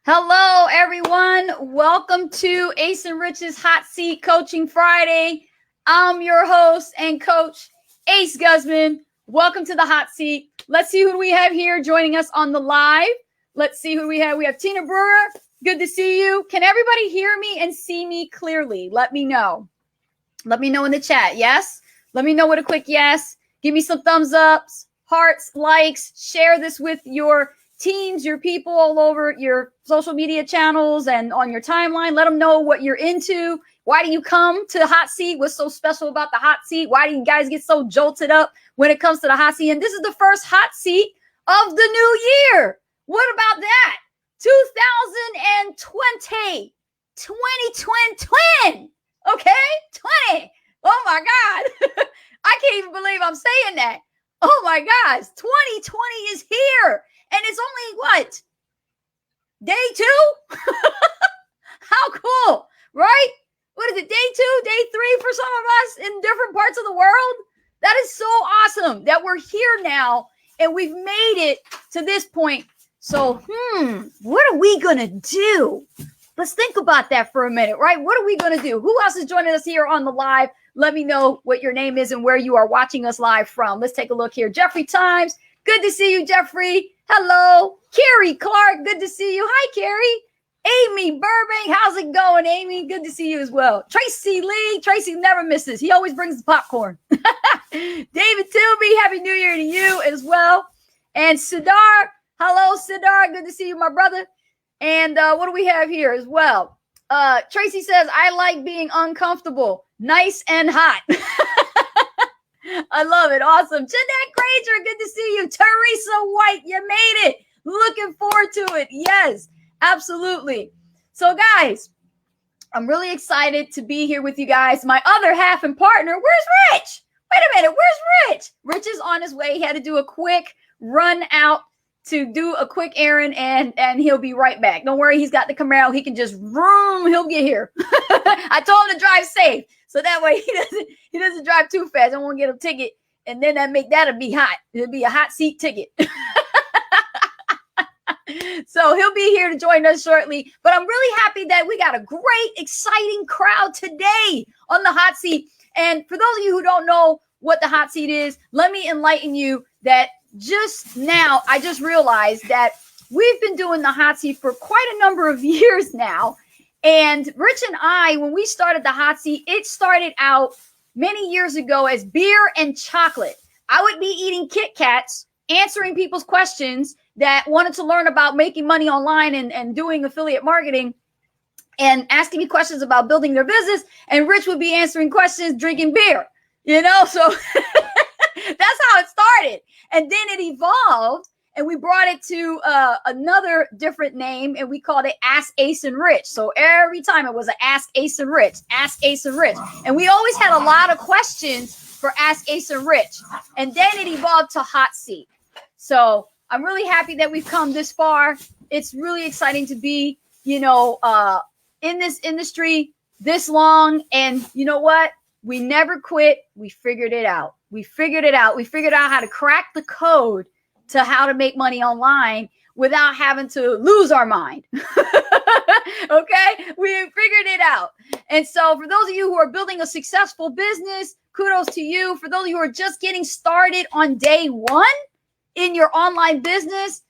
Hello, everyone. Welcome to Ace and Rich's Hot Seat Coaching Friday. I'm your host and coach, Ace Guzman. Welcome to the Hot Seat. Let's see who we have here joining us on the live. Let's see who we have. We have Tina Brewer. Good to see you. Can everybody hear me and see me clearly? Let me know. Let me know in the chat. Yes? Let me know with a quick yes. Give me some thumbs ups, hearts, likes. Share this with your teams, your people all over your social media channels and on your timeline. Let them know what you're into. Why do you come to the hot seat? What's so special about the hot seat? Why do you guys get so jolted up when it comes to the hot seat? And this is the first hot seat of the new year. What about that? 2020. 2020. Okay? 20. Oh my God. I can't even believe I'm saying that. Oh my gosh. 2020 is here. And it's only what? Day 2? How cool, right? What is it? Day 2, day 3 for some of us in different parts of the world? That is so awesome that we're here now and we've made it to this point. So, what are we going to do? Let's think about that for a minute, right? What are we going to do? Who else is joining us here on the live? Let me know what your name is and where you are watching us live from. Let's take a look here. Jeffrey Times. Good to see you, Jeffrey. Hello. Carrie Clark. Good to see you. Hi, Carrie. Amy Burbank. How's it going, Amy? Good to see you as well. Tracy Lee. Tracy never misses. He always brings the popcorn. David Tilby. Happy New Year to you as well. And Sidar. Hello, Sidar. Good to see you, my brother. And what do we have here as well? Tracy says, I like being uncomfortable. Nice and hot. I love it. Awesome. Jeanette Granger, good to see you. Teresa White, you made it. Looking forward to it. Yes, absolutely. So, guys, I'm really excited to be here with you guys. My other half and partner, where's Rich? Wait a minute. Where's Rich? Rich is on his way. He had to do a quick run out to do a quick errand, and he'll be right back. Don't worry. He's got the Camaro. He can just vroom. He'll get here. I told him to drive safe. So that way he doesn't drive too fast. I won't get a ticket. And then that'll be hot. It'll be a hot seat ticket. So he'll be here to join us shortly. But I'm really happy that we got a great, exciting crowd today on the hot seat. And for those of you who don't know what the hot seat is, let me enlighten you that just now I just realized that we've been doing the hot seat for quite a number of years now. And Rich and I, when we started the hot seat, it started out many years ago as beer and chocolate. I would be eating Kit Kats, answering people's questions that wanted to learn about making money online and doing affiliate marketing and asking me questions about building their business. And Rich would be answering questions, drinking beer, so that's how it started. And then it evolved. And we brought it to another different name, and we called it Ask Ace and Rich. So every time it was an Ask Ace and Rich, Ask Ace and Rich. And we always had a lot of questions for Ask Ace and Rich. And then it evolved to Hot Seat. So I'm really happy that we've come this far. It's really exciting to be, in this industry this long. And you know what? We never quit. We figured it out. We figured out how to crack the code to how to make money online without having to lose our mind. Okay? We figured it out. And so for those of you who are building a successful business, kudos to you. For those of you who are just getting started on day 1 in your online business,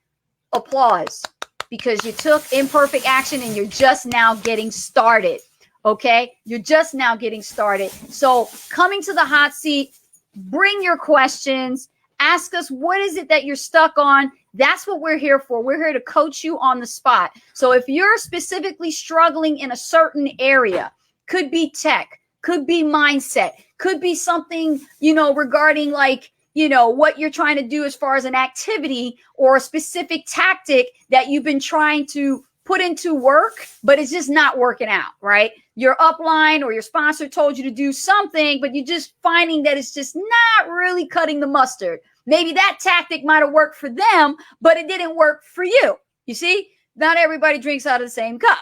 applause, because you took imperfect action and you're just now getting started. Okay? You're just now getting started. So coming to the hot seat, bring your questions. Ask us, what is it that you're stuck on? That's what we're here for. We're here to coach you on the spot. So if you're specifically struggling in a certain area, could be tech, could be mindset, could be something, regarding what you're trying to do as far as an activity or a specific tactic that you've been trying to put into work, but it's just not working out, right? Your upline or your sponsor told you to do something, but you're just finding that it's just not really cutting the mustard. Maybe that tactic might have worked for them, but it didn't work for you. You see, not everybody drinks out of the same cup.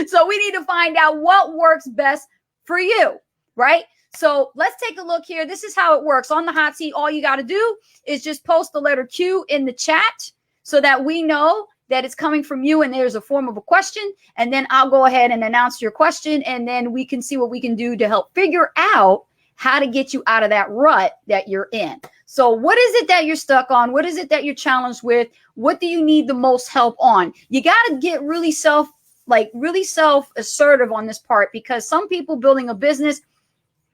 So we need to find out what works best for you, right? So let's take a look here. This is how it works. On the hot seat, all you got to do is just post the letter Q in the chat so that we know that it's coming from you and there's a form of a question, and then I'll go ahead and announce your question, and then we can see what we can do to help figure out how to get you out of that rut that you're in. So what is it that you're stuck on? What is it that you're challenged with? What do you need the most help on? You got to get really self-assertive on this part, because some people building a business,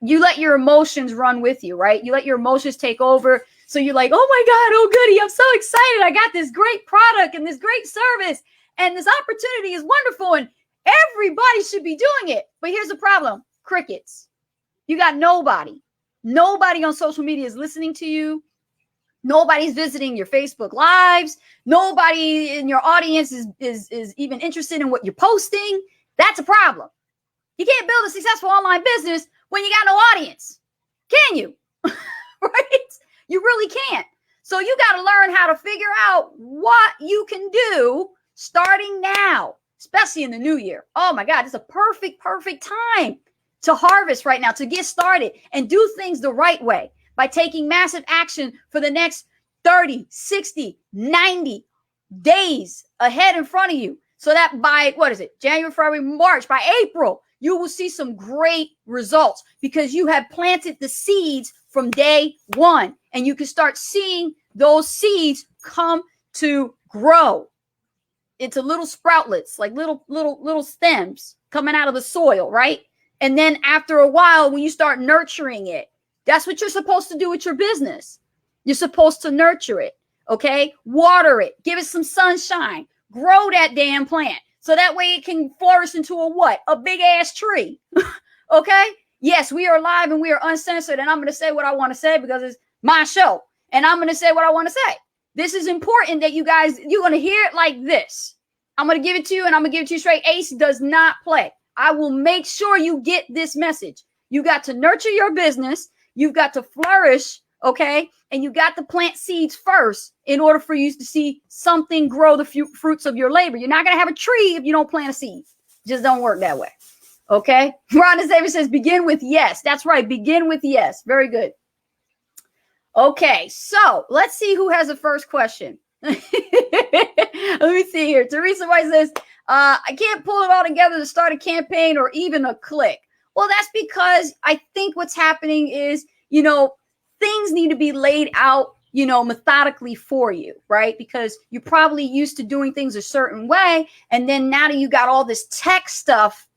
you let your emotions run with you, right? You let your emotions take over. So you're like, oh my God, oh goody, I'm so excited. I got this great product and this great service and this opportunity is wonderful and everybody should be doing it. But here's the problem, crickets. You got nobody. Nobody on social media is listening to you. Nobody's visiting your Facebook lives. Nobody in your audience is even interested in what you're posting. That's a problem. You can't build a successful online business when you got no audience. Can you? Right? You really can't. So you got to learn how to figure out what you can do starting now, especially in the new year. Oh my God, it's a perfect time to harvest right now, to get started and do things the right way by taking massive action for the next 30, 60, 90 days ahead in front of you. So that by, January, February, March, by April, you will see some great results because you have planted the seeds from day one, and you can start seeing those seeds come to grow into little sproutlets, like little stems coming out of the soil, right? And then after a while, when you start nurturing it, that's what you're supposed to do with your business. You're supposed to nurture it, okay? Water it, give it some sunshine, grow that damn plant. So that way it can flourish into a big ass tree, okay? Yes, we are live and we are uncensored, and I'm going to say what I want to say because it's my show, and I'm going to say what I want to say. This is important that you're going to hear it like this. I'm going to give it to you, and I'm going to give it to you straight. Ace does not play. I will make sure you get this message. You got to nurture your business. You've got to flourish, okay? And you got to plant seeds first in order for you to see something grow the fruits of your labor. You're not going to have a tree if you don't plant a seed. It just don't work that way. Okay. Rhonda Davis says, begin with yes. That's right. Begin with yes. Very good. Okay. So let's see who has the first question. Let me see here. Teresa White says, I can't pull it all together to start a campaign or even a click. Well, that's because I think what's happening is, things need to be laid out, methodically for you, right? Because you're probably used to doing things a certain way. And then now that you got all this tech stuff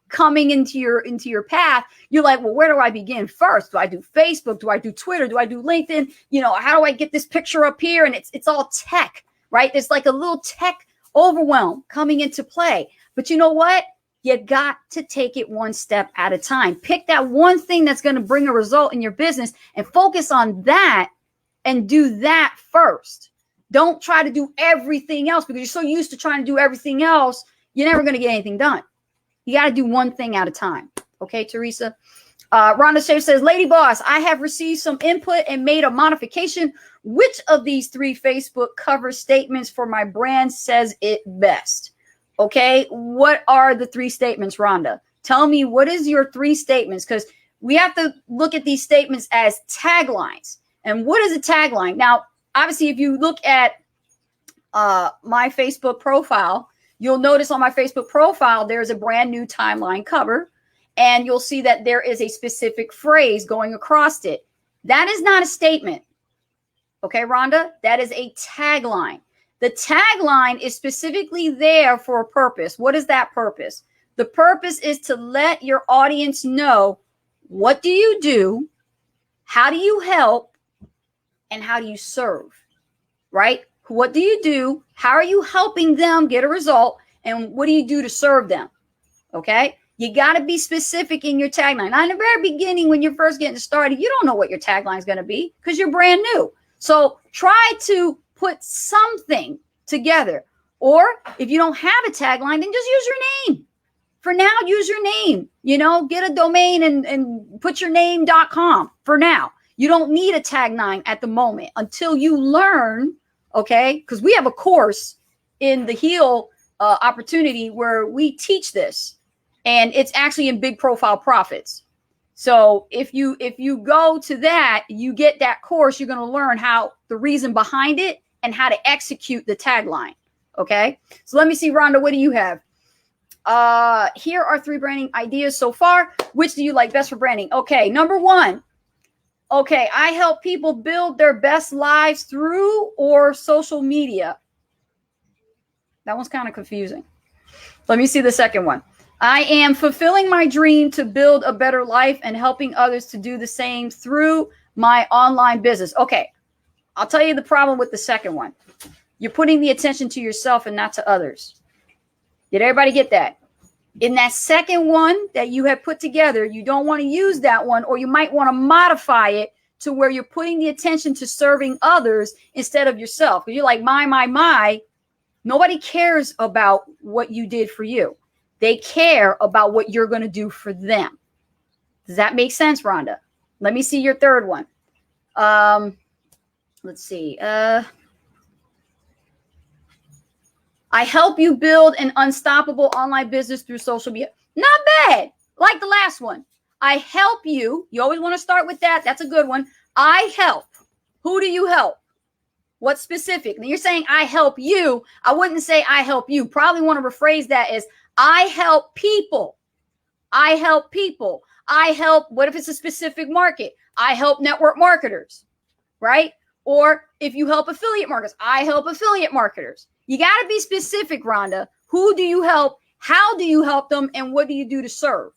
coming into your path, you're like, well, where do I begin first? Do I do Facebook? Do I do Twitter? Do I do LinkedIn? How do I get this picture up here? And it's all tech, right? There's like a little tech overwhelm coming into play. But you know what? You got to take it one step at a time. Pick that one thing that's going to bring a result in your business and focus on that and do that first. Don't try to do everything else because you're so used to trying to do everything else. You're never going to get anything done. You got to do one thing at a time. Okay, Teresa. Rhonda Shea says, Lady Boss, I have received some input and made a modification. Which of these 3 Facebook cover statements for my brand says it best? Okay, what are the 3 statements, Rhonda? Tell me, what is your 3 statements? Because we have to look at these statements as taglines. And what is a tagline? Now, obviously, if you look at my Facebook profile, you'll notice on my Facebook profile, there's a brand new timeline cover, and you'll see that there is a specific phrase going across it. That is not a statement. Okay, Rhonda, that is a tagline. The tagline is specifically there for a purpose. What is that purpose? The purpose is to let your audience know, what do you do? How do you help? And how do you serve? Right? What do you do? How are you helping them get a result? And what do you do to serve them? Okay? You got to be specific in your tagline. Now, in the very beginning, when you're first getting started, you don't know what your tagline is going to be because you're brand new. So try to put something together. Or if you don't have a tagline, then just use your name. For now, use your name. Get a domain and put your name.com for now. You don't need a tagline at the moment until you learn, okay? Because we have a course in the Heal opportunity where we teach this, and it's actually in Big Profile Profits. So if you go to that, you get that course, you're going to learn how the reason behind it and how to execute the tagline. Okay. So let me see, Rhonda, what do you have? Here are 3 branding ideas so far. Which do you like best for branding? Okay. Number 1. Okay. I help people build their best lives through or social media. That one's kind of confusing. Let me see the second one. I am fulfilling my dream to build a better life and helping others to do the same through my online business. Okay. I'll tell you the problem with the second one. You're putting the attention to yourself and not to others. Did everybody get that? In that second one that you have put together, you don't want to use that one, or you might want to modify it to where you're putting the attention to serving others instead of yourself. Because you're like, my. Nobody cares about what you did for you. They care about what you're going to do for them. Does that make sense, Rhonda? Let me see your third one. Let's see. I help you build an unstoppable online business through social media. Not bad. Like the last one. I help you. You always want to start with that. That's a good one. I help. Who do you help? What specific? Now you're saying I help you. I wouldn't say I help you. Probably want to rephrase that as I help people. I help people. I help. What if it's a specific market? I help network marketers, right? Or if you help affiliate marketers, I help affiliate marketers. You got to be specific, Rhonda. Who do you help? How do you help them? And what do you do to serve?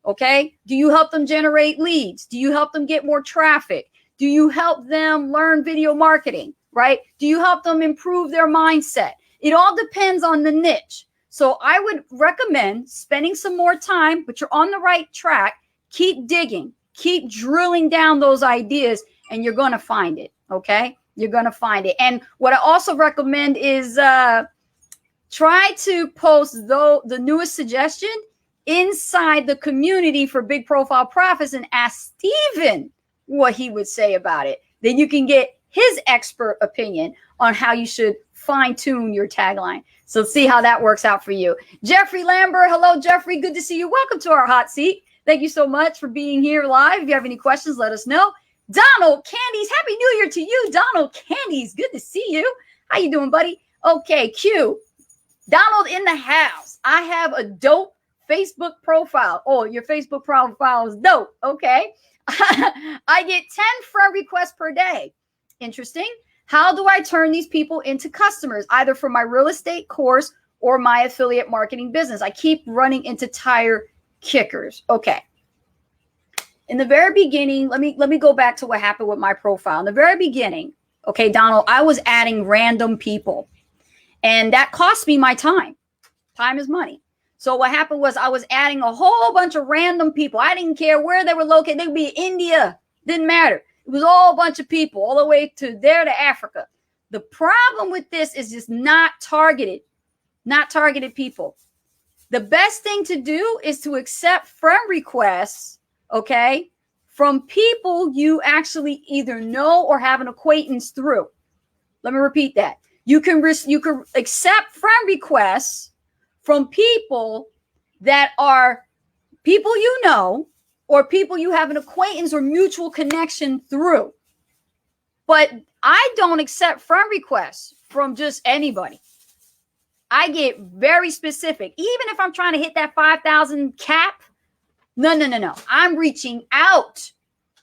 Okay. Do you help them generate leads? Do you help them get more traffic? Do you help them learn video marketing? Right? Do you help them improve their mindset? It all depends on the niche. So I would recommend spending some more time, but you're on the right track. Keep digging, keep drilling down those ideas, and you're going to find it. Okay. You're going to find it. And what I also recommend is try to post the newest suggestion inside the community for Big Profile Profits and ask Steven what he would say about it. Then you can get his expert opinion on how you should fine tune your tagline. So see how that works out for you. Jeffrey Lambert. Hello, Jeffrey. Good to see you. Welcome to our hot seat. Thank you so much for being here live. If you have any questions, let us know. Donald Candies. Happy New Year to you, Donald Candies. Good to see you. How you doing, buddy? Okay, Q. Donald in the house. I have a dope Facebook profile. Oh, your Facebook profile is dope. Okay. I get 10 friend requests per day. Interesting. How do I turn these people into customers, either for my real estate course or my affiliate marketing business? I keep running into tire kickers. Okay. In the very beginning, let me go back to what happened with my profile. In the very beginning, okay, Donald, I was adding random people, and that cost me my time. Time is money. So what happened was I was adding a whole bunch of random people. I didn't care where they were located. They could be in India. Didn't matter. It was all a bunch of people all the way to Africa. The problem with this is just not targeted people. The best thing to do is to accept friend requests, okay, from people you actually either know or have an acquaintance through. Let me repeat that. You can accept friend requests from people that are people you know, or people you have an acquaintance or mutual connection through. But I don't accept friend requests from just anybody. I get very specific. Even if I'm trying to hit that 5,000 cap, no. I'm reaching out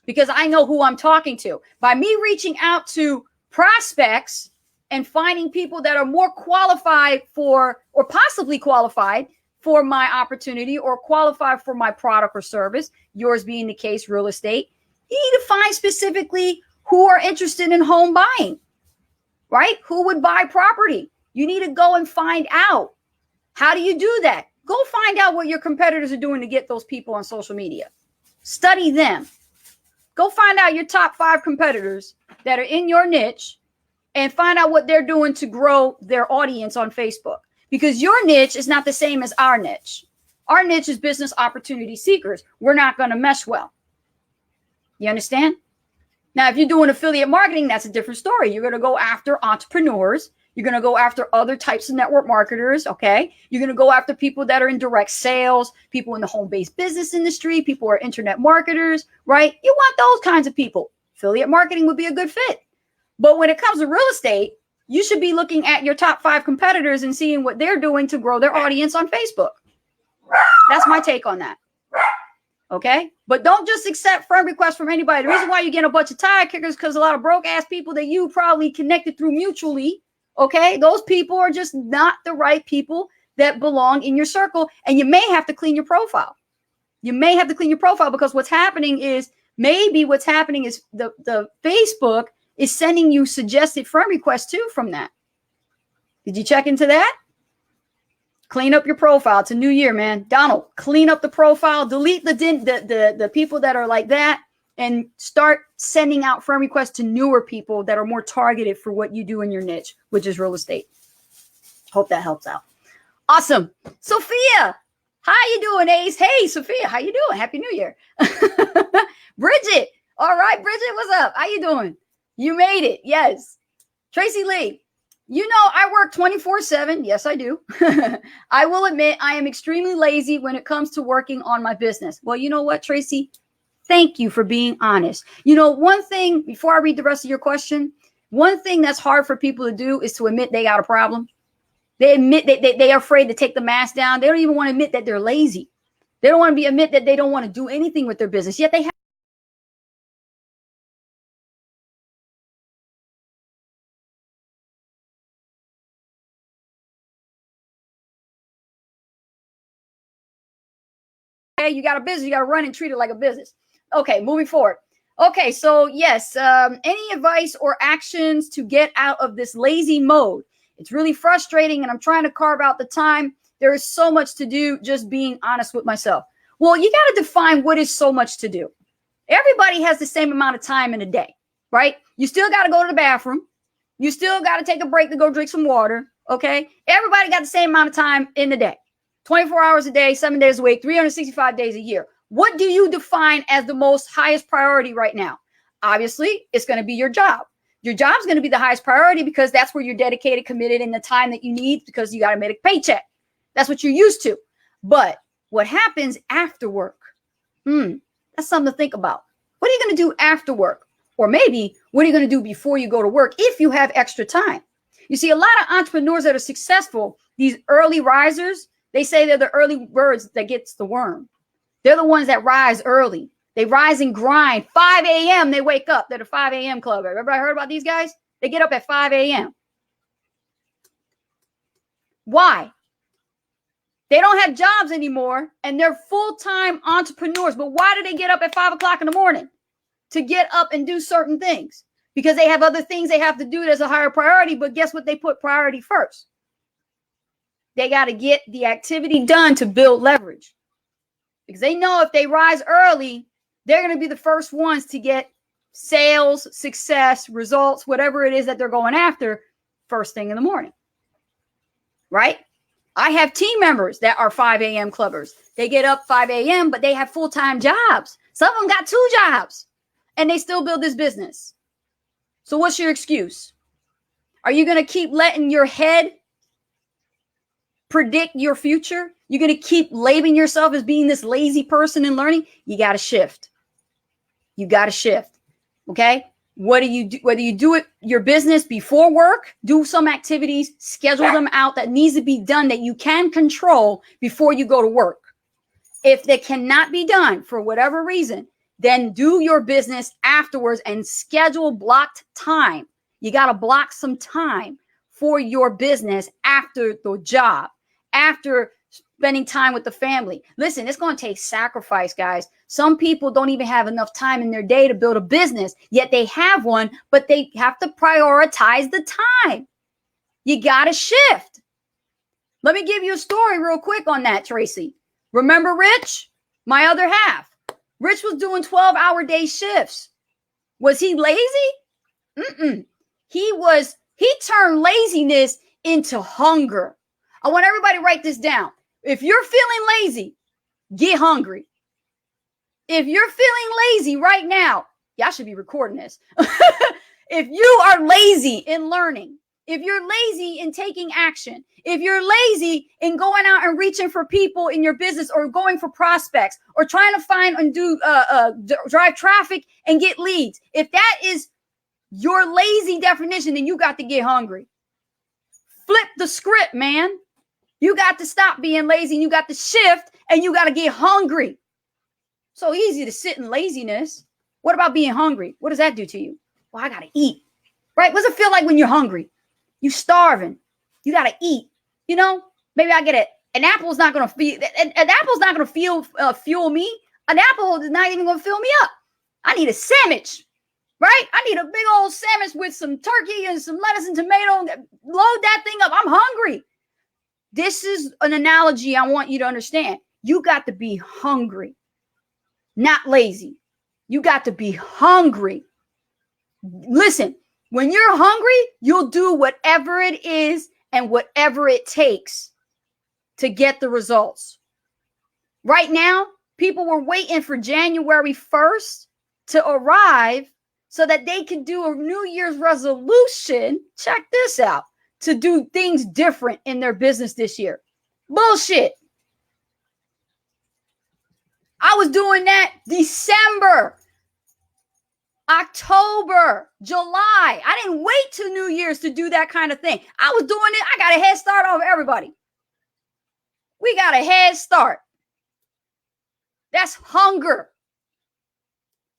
because I know who I'm talking to. By me reaching out to prospects and finding people that are more qualified for, or possibly qualified for my opportunity or qualified for my product or service, yours being the case, real estate, you need to find specifically who are interested in home buying, right? Who would buy property? You need to go and find out. How do you do that? Go find out what your competitors are doing to get those people on social media. Study them. Go find out your top 5 competitors that are in your niche and find out what they're doing to grow their audience on Facebook. Because your niche is not the same as our niche. Our niche is business opportunity seekers. We're not going to mesh well. You understand? Now, if you're doing affiliate marketing, that's a different story. You're going to go after entrepreneurs. You're going to go after other types of network marketers, okay? You're going to go after people that are in direct sales, people in the home-based business industry, people who are internet marketers, right? You want those kinds of people. Affiliate marketing would be a good fit. But when it comes to real estate, you should be looking at your top 5 competitors and seeing what they're doing to grow their audience on Facebook. That's my take on that. Okay? But don't just accept friend requests from anybody. The reason why you get a bunch of tire kickers because a lot of broke ass people that you probably connected through mutually, okay? Those people are just not the right people that belong in your circle, and you may have to clean your profile. You may have to clean your profile because what's happening is the Facebook is sending you suggested friend requests too from that. Did you check into that? Clean up your profile. It's a new year, man. Donald, clean up the profile. Delete the people that are like that and start sending out friend requests to newer people that are more targeted for what you do in your niche, which is real estate. Hope that helps out. Awesome. Sophia, how you doing, Ace? Hey, Sophia, how you doing? Happy New Year. Bridget. All right, Bridget, what's up? How you doing? You made it. Yes. Tracy Lee. You know, I work 24/7. Yes, I do. I will admit I am extremely lazy when it comes to working on my business. Well, you know what, Tracy? Thank you for being honest. You know, one thing, before I read the rest of your question, one thing that's hard for people to do is to admit they got a problem. They admit that they are afraid to take the mask down. They don't even want to admit that they're lazy. They don't want to admit that they don't want to do anything with their business, yet they have. You got a business, you got to run and treat it like a business. Okay, moving forward. Okay, so yes, any advice or actions to get out of this lazy mode? It's really frustrating and I'm trying to carve out the time. There is so much to do, just being honest with myself. Well, you got to define what is so much to do. Everybody has the same amount of time in a day, right? You still got to go to the bathroom. You still got to take a break to go drink some water, okay? Everybody got the same amount of time in the day. 24 hours a day, 7 days a week, 365 days a year. What do you define as the most highest priority right now? Obviously, it's going to be your job. Your job's going to be the highest priority because that's where you're dedicated, committed in the time that you need because you got to make a paycheck. That's what you're used to. But what happens after work? That's something to think about. What are you going to do after work? Or maybe what are you going to do before you go to work if you have extra time? You see, a lot of entrepreneurs that are successful, these early risers, they say they're the early birds that gets the worm. They're the ones that rise early. They rise and grind. 5 a.m. they wake up. They're the 5 a.m. club. Everybody heard about these guys? They get up at 5 a.m. Why? They don't have jobs anymore and they're full-time entrepreneurs. But why do they get up at 5 o'clock in the morning? To get up and do certain things. Because they have other things they have to do that's a higher priority. But guess what? They put priority first. They got to get the activity done to build leverage. Because they know if they rise early, they're going to be the first ones to get sales, success, results, whatever it is that they're going after first thing in the morning. Right? I have team members that are 5 a.m. clubbers. They get up 5 a.m., but they have full-time jobs. Some of them got 2 jobs and they still build this business. So what's your excuse? Are you going to keep letting your head predict your future? You're going to keep labeling yourself as being this lazy person and learning? You got to shift. You got to shift. Okay? What do you do? Whether you do it, your business before work, do some activities, schedule them out that needs to be done that you can control before you go to work. If they cannot be done for whatever reason, then do your business afterwards and schedule blocked time. You got to block some time for your business after the job, after spending time with the family. Listen, it's going to take sacrifice, guys. Some people don't even have enough time in their day to build a business, yet they have one, but they have to prioritize the time. You got to shift. Let me give you a story real quick on that, Tracy. Remember Rich? My other half. Rich was doing 12-hour day shifts. Was he lazy? He turned laziness into hunger. I want everybody to write this down. If you're feeling lazy, get hungry. If you're feeling lazy right now, y'all should be recording this. If you are lazy in learning, if you're lazy in taking action, if you're lazy in going out and reaching for people in your business or going for prospects or trying to find and do drive traffic and get leads, if that is your lazy definition, then you got to get hungry. flip the script, man. You got to stop being lazy and you got to shift and you got to get hungry. So easy to sit in laziness. What about being hungry? What does that do to you? Well, I got to eat, right? What does it feel like when you're hungry? You starving. You got to eat. You know, maybe I get it. An apple's not going to feel, an apple's not going to fuel me. An apple is not even going to fill me up. I need a sandwich, right? I need a big old sandwich with some turkey and some lettuce and tomato. Load that thing up. I'm hungry. This is an analogy I want you to understand. You got to be hungry, not lazy. You got to be hungry. Listen, when you're hungry, you'll do whatever it is and whatever it takes to get the results. Right now, people were waiting for January 1st to arrive so that they could do a New Year's resolution. Check this out. To do things different in their business this year. Bullshit. I was doing that December, October, July. I didn't wait till New Year's to do that kind of thing. I was doing it. I got a head start over everybody. We got a head start. That's hunger.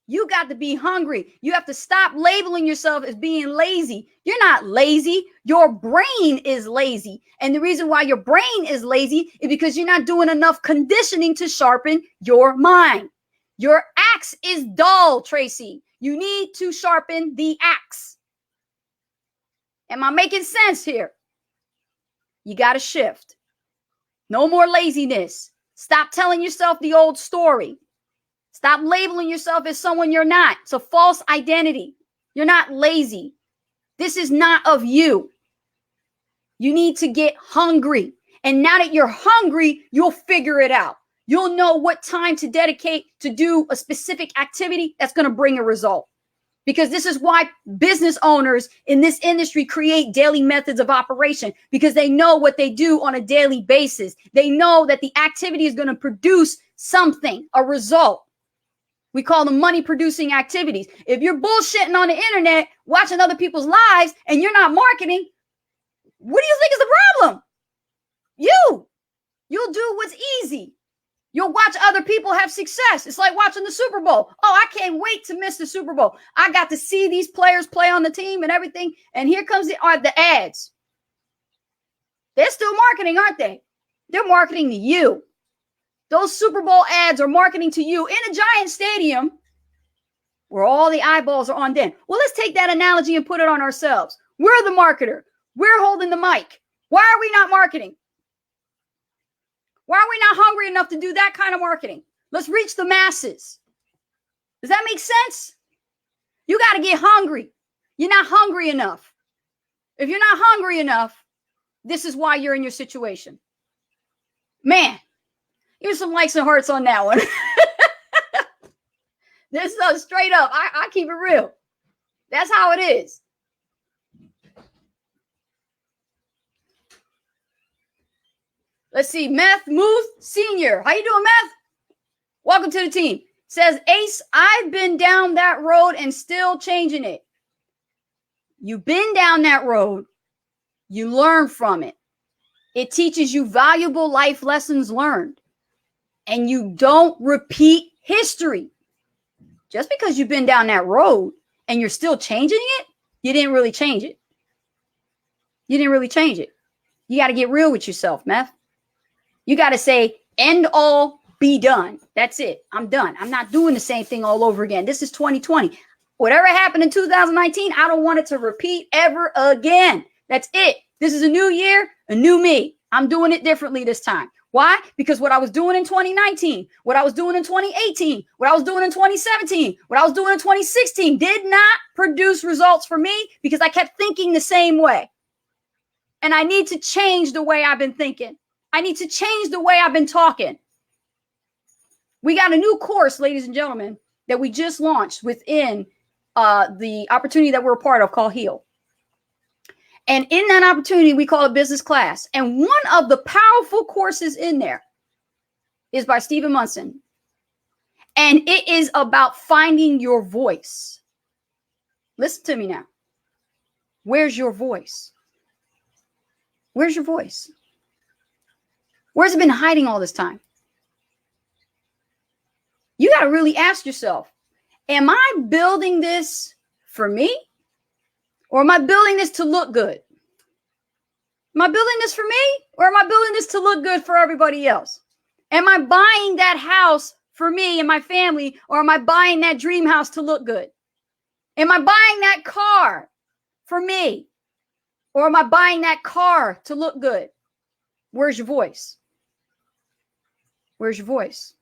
You got to be hungry. You have to stop labeling yourself as being lazy. You're not lazy. Your brain is lazy. And the reason why your brain is lazy is because you're not doing enough conditioning to sharpen your mind. Your axe is dull, Tracy. You need to sharpen the axe. Am I making sense here? You got to shift. No more laziness. Stop telling yourself the old story. Stop labeling yourself as someone you're not. It's a false identity. You're not lazy. This is not of you. You need to get hungry. And now that you're hungry, you'll figure it out. You'll know what time to dedicate to do a specific activity that's going to bring a result. Because this is why business owners in this industry create daily methods of operation, because they know what they do on a daily basis. They know that the activity is going to produce something, a result. We call them money producing activities. If you're bullshitting on the internet, watching other people's lives, and you're not marketing, what do you think is the problem? You'll do what's easy. You'll watch other people have success. It's like watching the Super Bowl. Oh, I can't wait to miss the Super Bowl. I got to see these players play on the team and everything. And here comes the ads. They're still marketing, aren't they? They're marketing to you. Those Super Bowl ads are marketing to you in a giant stadium where all the eyeballs are on them. Well, let's take that analogy and put it on ourselves. We're the marketer. We're holding the mic. Why are we not marketing? Why are we not hungry enough to do that kind of marketing? Let's reach the masses. Does that make sense? You got to get hungry. You're not hungry enough. If you're not hungry enough, this is why you're in your situation. Man, here's some likes and hearts on that one. This is straight up. I keep it real. That's how it is. Let's see. Meth Muth Senior. How you doing, Meth? Welcome to the team. Says, Ace, I've been down that road and still changing it. You've been down that road. You learn from it. It teaches you valuable life lessons learned. And you don't repeat history. Just because you've been down that road and you're still changing it, you didn't really change it. You didn't really change it. You got to get real with yourself, Meth. You got to say, end all, be done. That's it. I'm done. I'm not doing the same thing all over again. This is 2020. Whatever happened in 2019, I don't want it to repeat ever again. That's it. This is a new year, a new me. I'm doing it differently this time. Why? Because what I was doing in 2019, what I was doing in 2018, what I was doing in 2017, what I was doing in 2016 did not produce results for me because I kept thinking the same way. And I need to change the way I've been thinking. I need to change the way I've been talking. We got a new course, ladies and gentlemen, that we just launched within the opportunity that we're a part of called Heal. And in that opportunity, we call it business class. And one of the powerful courses in there is by Stephen Munson. And it is about finding your voice. Listen to me now. Where's your voice? Where's your voice? Where's it been hiding all this time? You got to really ask yourself, am I building this for me? Or am I building this to look good? Am I building this for me? Or am I building this to look good for everybody else? Am I buying that house for me and my family? Or am I buying that dream house to look good? Am I buying that car for me? Or am I buying that car to look good? Where's your voice? Where's your voice?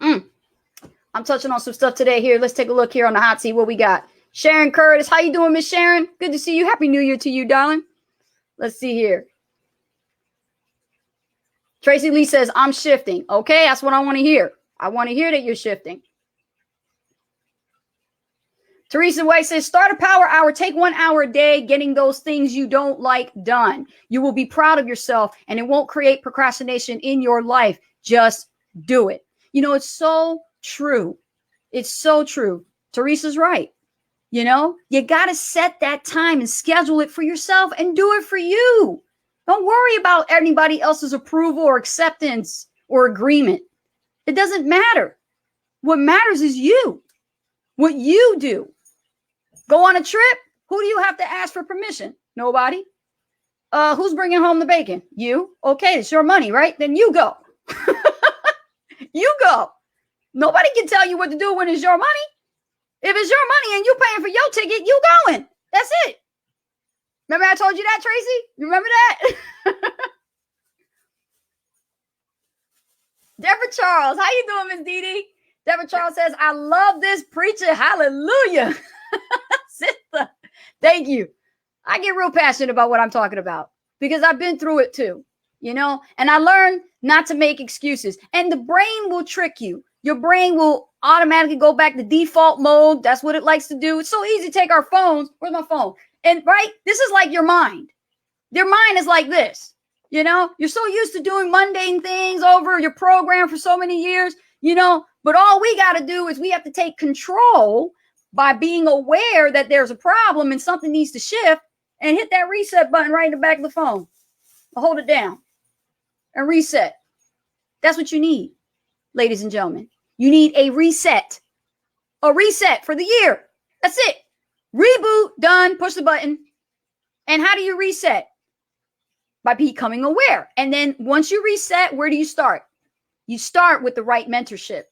I'm touching on some stuff today here. Let's take a look here on the hot seat. What we got? Sharon Curtis. How you doing, Miss Sharon? Good to see you. Happy New Year to you, darling. Let's see here. Tracy Lee says, I'm shifting. Okay, that's what I want to hear. I want to hear that you're shifting. Teresa White says, start a power hour. Take 1 hour a day getting those things you don't like done. You will be proud of yourself and it won't create procrastination in your life. Just do it. You know, it's so true. It's so true. Teresa's right. You know, you got to set that time and schedule it for yourself and do it for you. Don't worry about anybody else's approval or acceptance or agreement. It doesn't matter. What matters is you. What you do. Go on a trip. Who do you have to ask for permission? Nobody. Who's bringing home the bacon? You. Okay, it's your money, right? Then you go. You go. Nobody can tell you what to do when it's your money. If it's your money and you paying for your ticket, you going. That's it. Remember I told you that, Tracy? You remember that? Deborah Charles. How you doing, Miss Dee Dee? Deborah Charles says, I love this preacher. Hallelujah. Sister, thank you. I get real passionate about what I'm talking about because I've been through it too, you know, and I learned not to make excuses. And the brain will trick you. Your brain will automatically go back to default mode. That's what it likes to do. It's so easy to take our phones. Where's my phone? And right, this is like your mind. Your mind is like this. You know, you're so used to doing mundane things over your program for so many years, you know, but all we got to do is we have to take control by being aware that there's a problem and something needs to shift and hit that reset button right in the back of the phone. Hold it down and reset. That's what you need, ladies and gentlemen. You need a reset for the year. That's it. Reboot, done, push the button. And how do you reset? By becoming aware. And then once you reset, where do you start? You start with the right mentorship.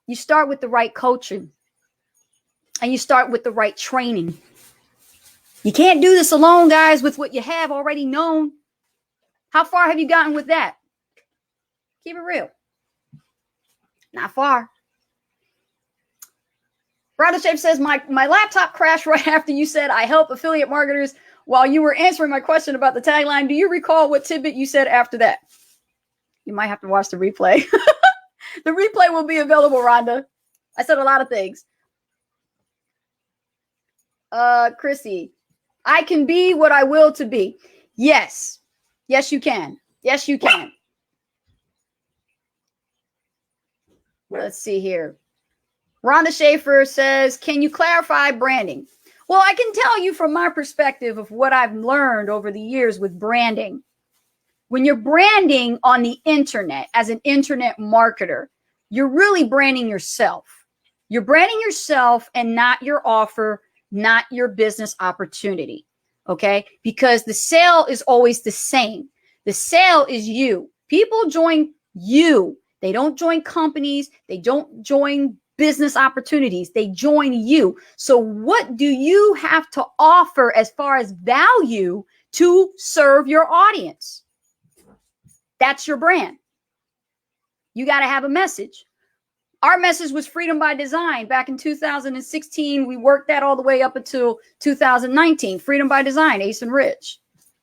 You start with the right coaching. And you start with the right training. You can't do this alone, guys, with what you have already known. How far have you gotten with that? Keep it real. Not far. Rhonda Shape says, my laptop crashed right after you said I help affiliate marketers while you were answering my question about the tagline. Do you recall what tidbit you said after that? You might have to watch the replay. The replay will be available, Rhonda. I said a lot of things. Chrissy, I can be what I will to be. Yes. Yes, you can. Yes, you can. Let's see here. Rhonda Schaefer says, can you clarify branding? Well, I can tell you from my perspective of what I've learned over the years with branding. When you're branding on the internet as an internet marketer, you're really branding yourself. You're branding yourself and not your offer, not your business opportunity. Okay? Because the sale is always the same. The sale is you. People join you. They don't join companies. They don't join business opportunities. They join you. So what do you have to offer as far as value to serve your audience? That's your brand. You got to have a message. Our message was freedom by design. Back in 2016, we worked that all the way up until 2019. Freedom by design, Ace and Rich,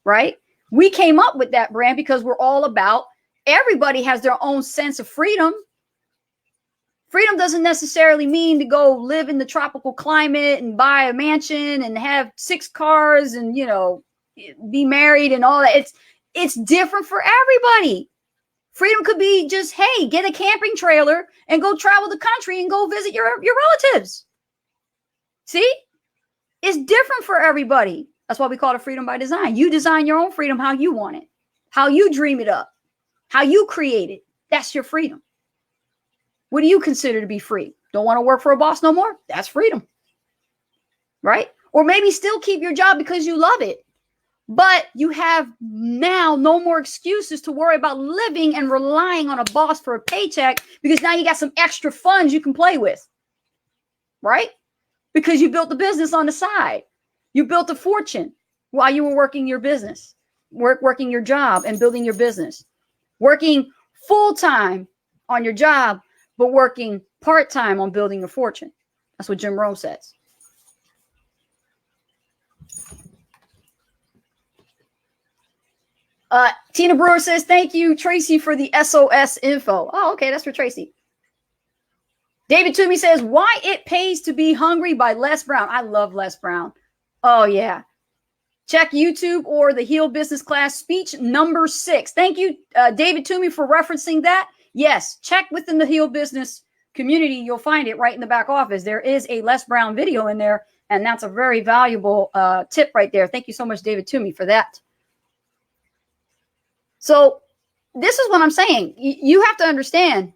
right? We came up with that brand because we're all about everybody has their own sense of freedom. Freedom doesn't necessarily mean to go live in the tropical climate and buy a mansion and have 6 cars and, you know, be married and all that. It's different for everybody. Freedom could be just, hey, get a camping trailer and go travel the country and go visit your relatives. See? It's different for everybody. That's why we call it freedom by design. You design your own freedom how you want it, how you dream it up, how you create it. That's your freedom. What do you consider to be free? Don't want to work for a boss no more? That's freedom, right? Or maybe still keep your job because you love it, but you have now no more excuses to worry about living and relying on a boss for a paycheck, because now you got some extra funds you can play with, right? Because you built the business on the side. You built a fortune while you were working your business, working your job and building your business, working full-time on your job, but working part-time on building a fortune. That's what Jim Rohn says. Tina Brewer says, thank you, Tracy, for the SOS info. Oh, okay. That's for Tracy. David Toomey says, why it pays to be hungry by Les Brown. I love Les Brown. Oh, yeah. Check YouTube or the Heal Business Class speech number 6. Thank you, David Toomey, for referencing that. Yes, check within the Heal Business community. You'll find it right in the back office. There is a Les Brown video in there, and that's a very valuable tip right there. Thank you so much, David Toomey, for that. So this is what I'm saying. You have to understand,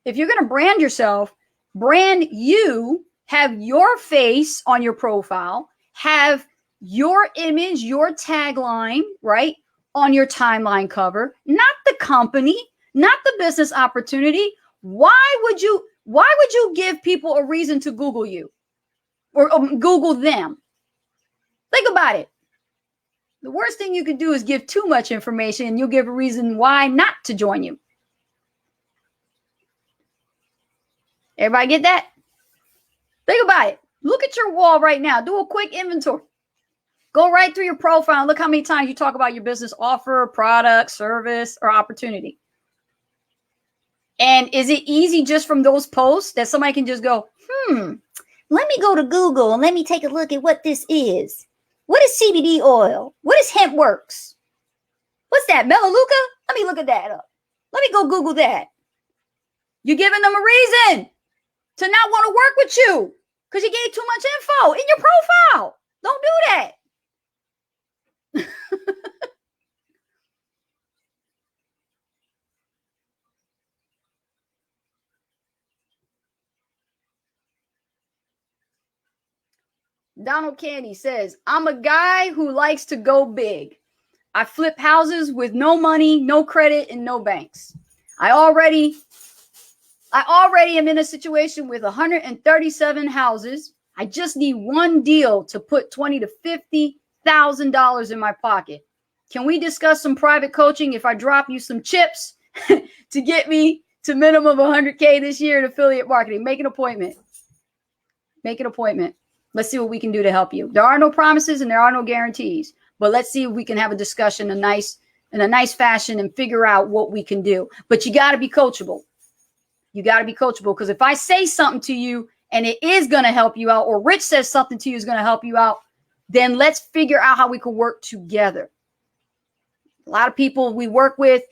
if you're going to brand yourself, brand you, have your face on your profile, have your image, your tagline, right, on your timeline cover, not the company, not the business opportunity. Why would you give people a reason to Google you or Google them? Think about it. The worst thing you could do is give too much information, and you'll give a reason why not to join you. Everybody get that? Think about it. Look at your wall right now. Do a quick inventory. Go right through your profile and look how many times you talk about your business offer, product, service, or opportunity. And is it easy just from those posts that somebody can just go, let me go to Google and let me take a look at what this is. What is CBD oil? What is hemp works? What's that, Melaleuca? Let me look at that up. Let me go Google that. You're giving them a reason to not want to work with you because you gave too much info in your profile. Don't do that. Donald Candy says, I'm a guy who likes to go big. I flip houses with no money, no credit, and no banks. I already am in a situation with 137 houses. I just need one deal to put $20,000 to $50,000 in my pocket. Can we discuss some private coaching if I drop you some chips to get me to minimum of 100K this year in affiliate marketing? Make an appointment. Make an appointment. Let's see what we can do to help you. There are no promises and there are no guarantees, but let's see if we can have a discussion in a nice fashion and figure out what we can do. But you got to be coachable. You got to be coachable, because if I say something to you and it is going to help you out, or Rich says something to you is going to help you out, then let's figure out how we can work together. A lot of people we work with,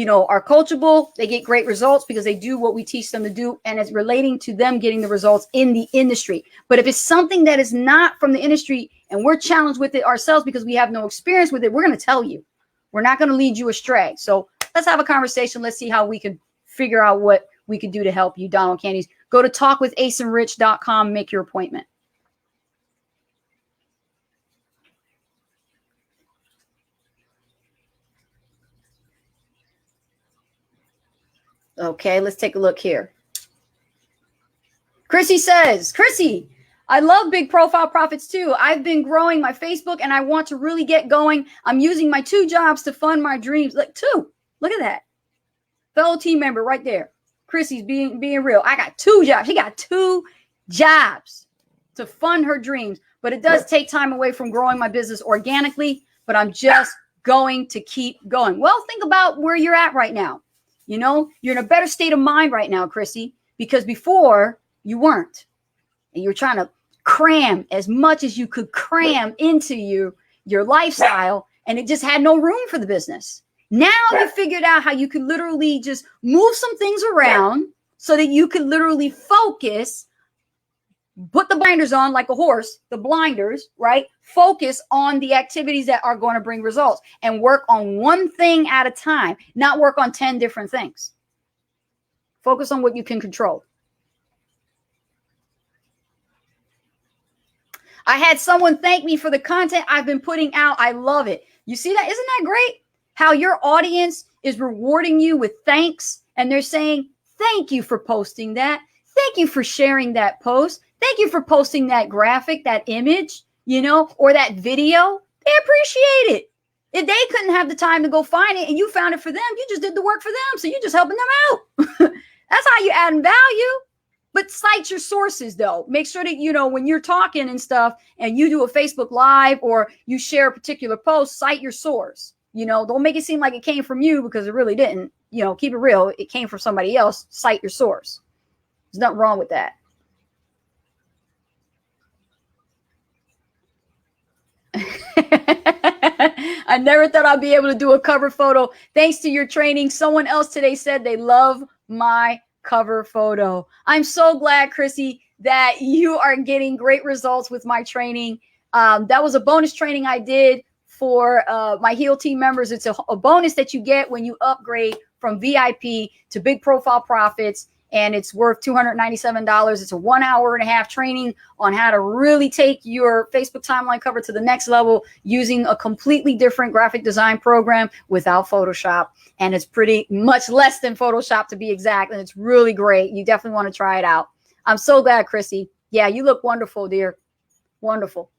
are coachable. They get great results because they do what we teach them to do, and it's relating to them getting the results in the industry. But if it's something that is not from the industry and we're challenged with it ourselves because we have no experience with it, we're going to tell you. We're not going to lead you astray. So let's have a conversation. Let's see how we can figure out what we could do to help you, Donald Candies. Go to talkwithaceandrich.com, make your appointment. Okay, let's take a look here. Chrissy says, Chrissy, I love big profile profits too. I've been growing my Facebook and I want to really get going. I'm using my 2 jobs to fund my dreams. Like 2, look at that. Fellow team member right there. Chrissy's being real. I got 2 jobs. She got 2 jobs to fund her dreams, but it does take time away from growing my business organically, but I'm just going to keep going. Well, think about where you're at right now. You're in a better state of mind right now, Chrissy, because before you weren't. And you were trying to cram as much as you could cram into your lifestyle, and it just had no room for the business. Now you figured out how you could literally just move some things around so that you could literally focus put the blinders on like a horse, the blinders, right? Focus on the activities that are going to bring results and work on one thing at a time, not work on 10 different things. Focus on what you can control. I had someone thank me for the content I've been putting out. I love it. You see that? Isn't that great? How your audience is rewarding you with thanks, and they're saying, thank you for posting that. Thank you for sharing that post. Thank you for posting that graphic, that image, or that video. They appreciate it. If they couldn't have the time to go find it and you found it for them, you just did the work for them. So you're just helping them out. That's how you add value. But cite your sources, though. Make sure that, when you're talking and stuff and you do a Facebook Live or you share a particular post, cite your source. Don't make it seem like it came from you because it really didn't. Keep it real. It came from somebody else. Cite your source. There's nothing wrong with that. I never thought I'd be able to do a cover photo. Thanks to your training. Someone else today said they love my cover photo. I'm so glad, Chrissy, that you are getting great results with my training. That was a bonus training I did for my HEAL team members. It's a bonus that you get when you upgrade from VIP to Big Profile Profits, and it's worth $297. It's a 1.5 hour training on how to really take your Facebook timeline cover to the next level using a completely different graphic design program without Photoshop. And it's pretty much less than Photoshop, to be exact. And it's really great. You definitely want to try it out. I'm so glad, Chrissy. Yeah, you look wonderful, dear. Wonderful.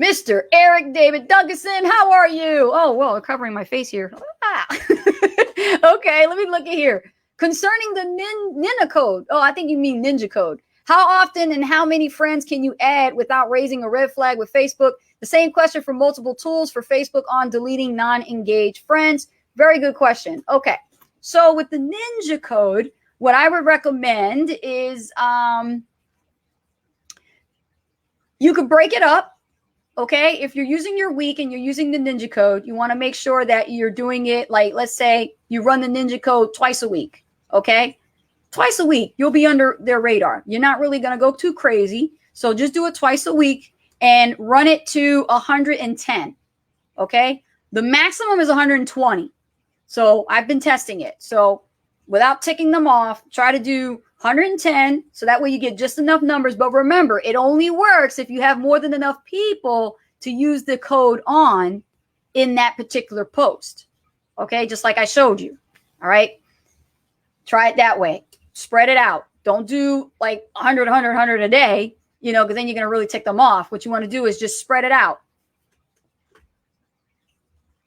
Mr. Eric David Duncanson, how are you? Oh, well, covering my face here. Okay, let me look at here. Concerning the Ninja code. Oh, I think you mean Ninja code. How often and how many friends can you add without raising a red flag with Facebook? The same question for multiple tools for Facebook on deleting non-engaged friends. Very good question. Okay, so with the Ninja code, what I would recommend is you could break it up. Okay, if you're using your week and you're using the Ninja code, you want to make sure that you're doing it like, let's say you run the Ninja code twice a week. Okay, twice a week, you'll be under their radar. You're not really going to go too crazy. So just do it twice a week and run it to 110. Okay, the maximum is 120. So I've been testing it. So without ticking them off, try to do 110. So that way you get just enough numbers. But remember, it only works if you have more than enough people to use the code on in that particular post. Okay, just like I showed you. All right. Try it that way. Spread it out. Don't do like 100, 100, 100 a day, because then you're going to really tick them off. What you want to do is just spread it out.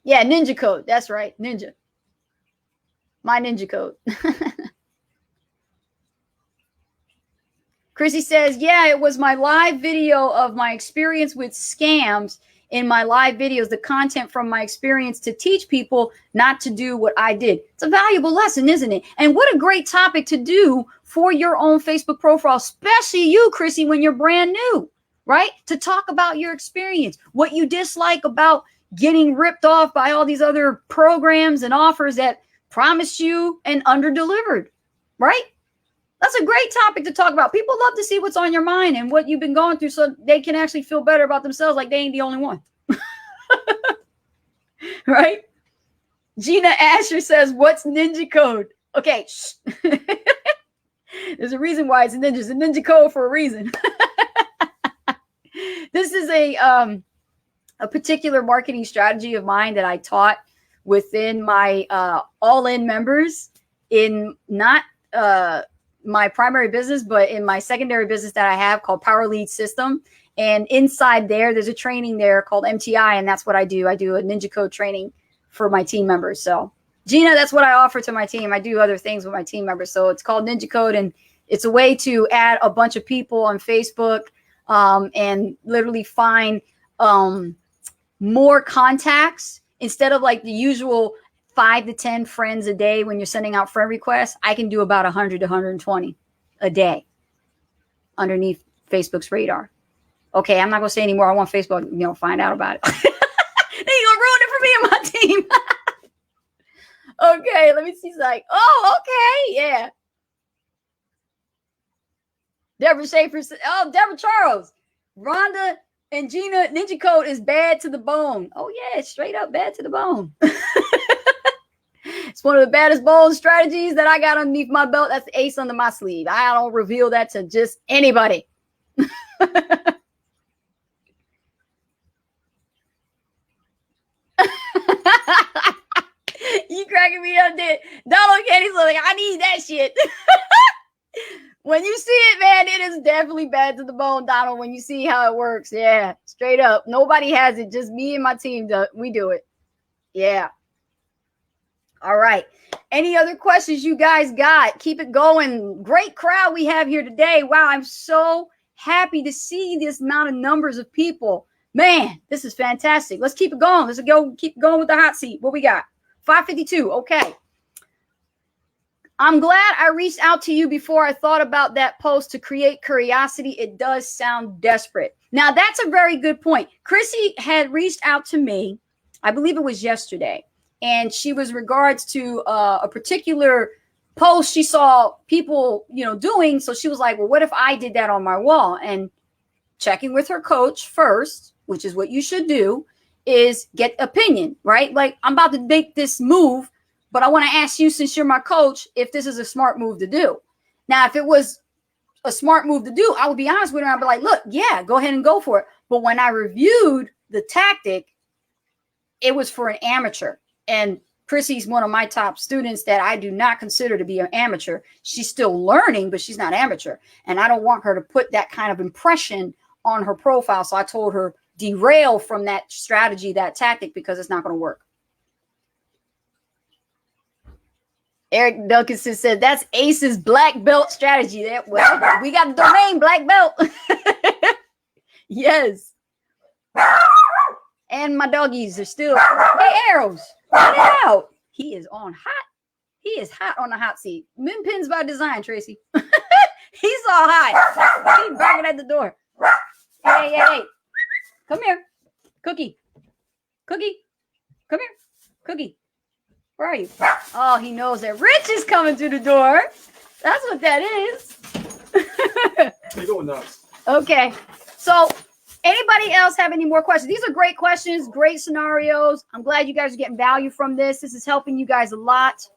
Yeah, Ninja code. That's right. Ninja. My Ninja code. Chrissy says, yeah, it was my live video of my experience with scams. In my live videos, the content from my experience to teach people not to do what I did. It's a valuable lesson, isn't it? And what a great topic to do for your own Facebook profile, especially you, Chrissy, when you're brand new, right? To talk about your experience, what you dislike about getting ripped off by all these other programs and offers that promised you and underdelivered, right? That's a great topic to talk about. People love to see what's on your mind and what you've been going through so they can actually feel better about themselves, like they ain't the only one. Right? Gina Asher says, what's Ninja code? Okay. There's a reason why it's a ninja. It's a Ninja code for a reason. This is a particular marketing strategy of mine that I taught within my all-in members in not my primary business, but in my secondary business that I have called Power Lead System. And inside there's a training there called MTI. And that's what I do. I do a Ninja code training for my team members. So Gina, that's what I offer to my team. I do other things with my team members. So it's called Ninja code. And it's a way to add a bunch of people on Facebook and literally find more contacts instead of like the usual 5 to 10 friends a day. When you're sending out friend requests, I can do about 100 to 120 a day underneath Facebook's radar. Okay, I'm not gonna say anymore. I want Facebook, find out about it. Then you're gonna ruin it for me and my team. Okay, let me see. It's like, oh, okay, yeah. Deborah Schaefer said, oh, Deborah Charles. Rhonda and Gina, Ninja Code is bad to the bone. Oh, yeah, straight up bad to the bone. It's one of the baddest bone strategies that I got underneath my belt. That's the ace under my sleeve. I don't reveal that to just anybody. You cracking me up, dude. Donald Kenny's like, I need that shit. When you see it, man, it is definitely bad to the bone, Donald, when you see how it works. Yeah, straight up. Nobody has it. Just me and my team, we do it. Yeah. All right. Any other questions you guys got? Keep it going. Great crowd we have here today. Wow, I'm so happy to see this amount of numbers of people. Man, this is fantastic. Let's keep it going. Let's go. Keep going with the hot seat. What we got? 552. Okay. I'm glad I reached out to you before I thought about that post to create curiosity. It does sound desperate. Now, that's a very good point. Chrissy had reached out to me, I believe it was yesterday, and she was regards to a particular post she saw people, doing. So she was like, well, what if I did that on my wall? And checking with her coach first, which is what you should do, is get opinion, right? Like, I'm about to make this move, but I want to ask you, since you're my coach, if this is a smart move to do. Now, if it was a smart move to do, I would be honest with her. I'd be like, look, yeah, go ahead and go for it. But when I reviewed the tactic, it was for an amateur. And Chrissy's one of my top students that I do not consider to be an amateur. She's still learning, but she's not amateur. And I don't want her to put that kind of impression on her profile. So I told her, derail from that strategy, that tactic, because it's not going to work. Eric Duncanson said, that's Ace's black belt strategy. Well, we got the domain black belt. Yes. And my doggies are still, hey, Arrows, get it out. He is on hot. He is hot on the hot seat. Min pins by design, Tracy. He's all hot. He's barking at the door. Hey. Come here. Cookie. Come here. Cookie. Where are you? Oh, he knows that Rich is coming through the door. That's what that is. They're going nuts. Okay. So anybody else have any more questions? These are great questions, great scenarios. I'm glad you guys are getting value from this. This is helping you guys a lot.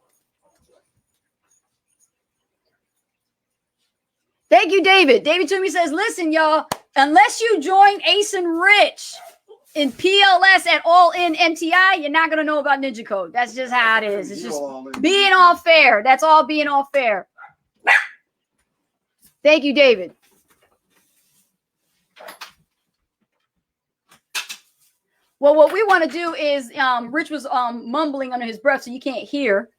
Thank you, David. David Toomey says, listen, y'all, unless you join Ace and Rich in PLS at All In MTI, you're not going to know about Ninja Code. That's just how it is. It's just being all fair. That's all being all fair. Thank you, David. Well, what we want to do is, Rich was mumbling under his breath, so you can't hear.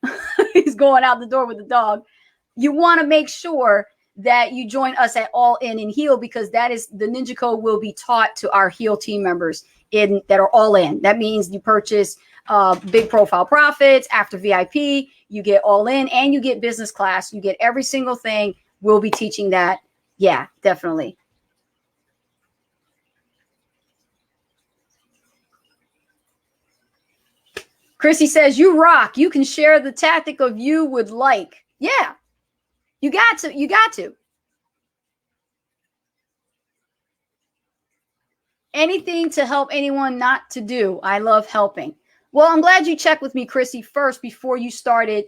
He's going out the door with the dog. You want to make sure that you join us at All In and Heal, because that is the Ninja Code will be taught to our Heal team members that are all in. That means you purchase big profile profits after VIP, you get all in, and you get business class. You get every single thing. We'll be teaching that. Yeah, definitely. Chrissy says, you rock. You can share the tactic of you would like. Yeah, you got to. Anything to help anyone not to do. I love helping. Well, I'm glad you checked with me, Chrissy, first before you started,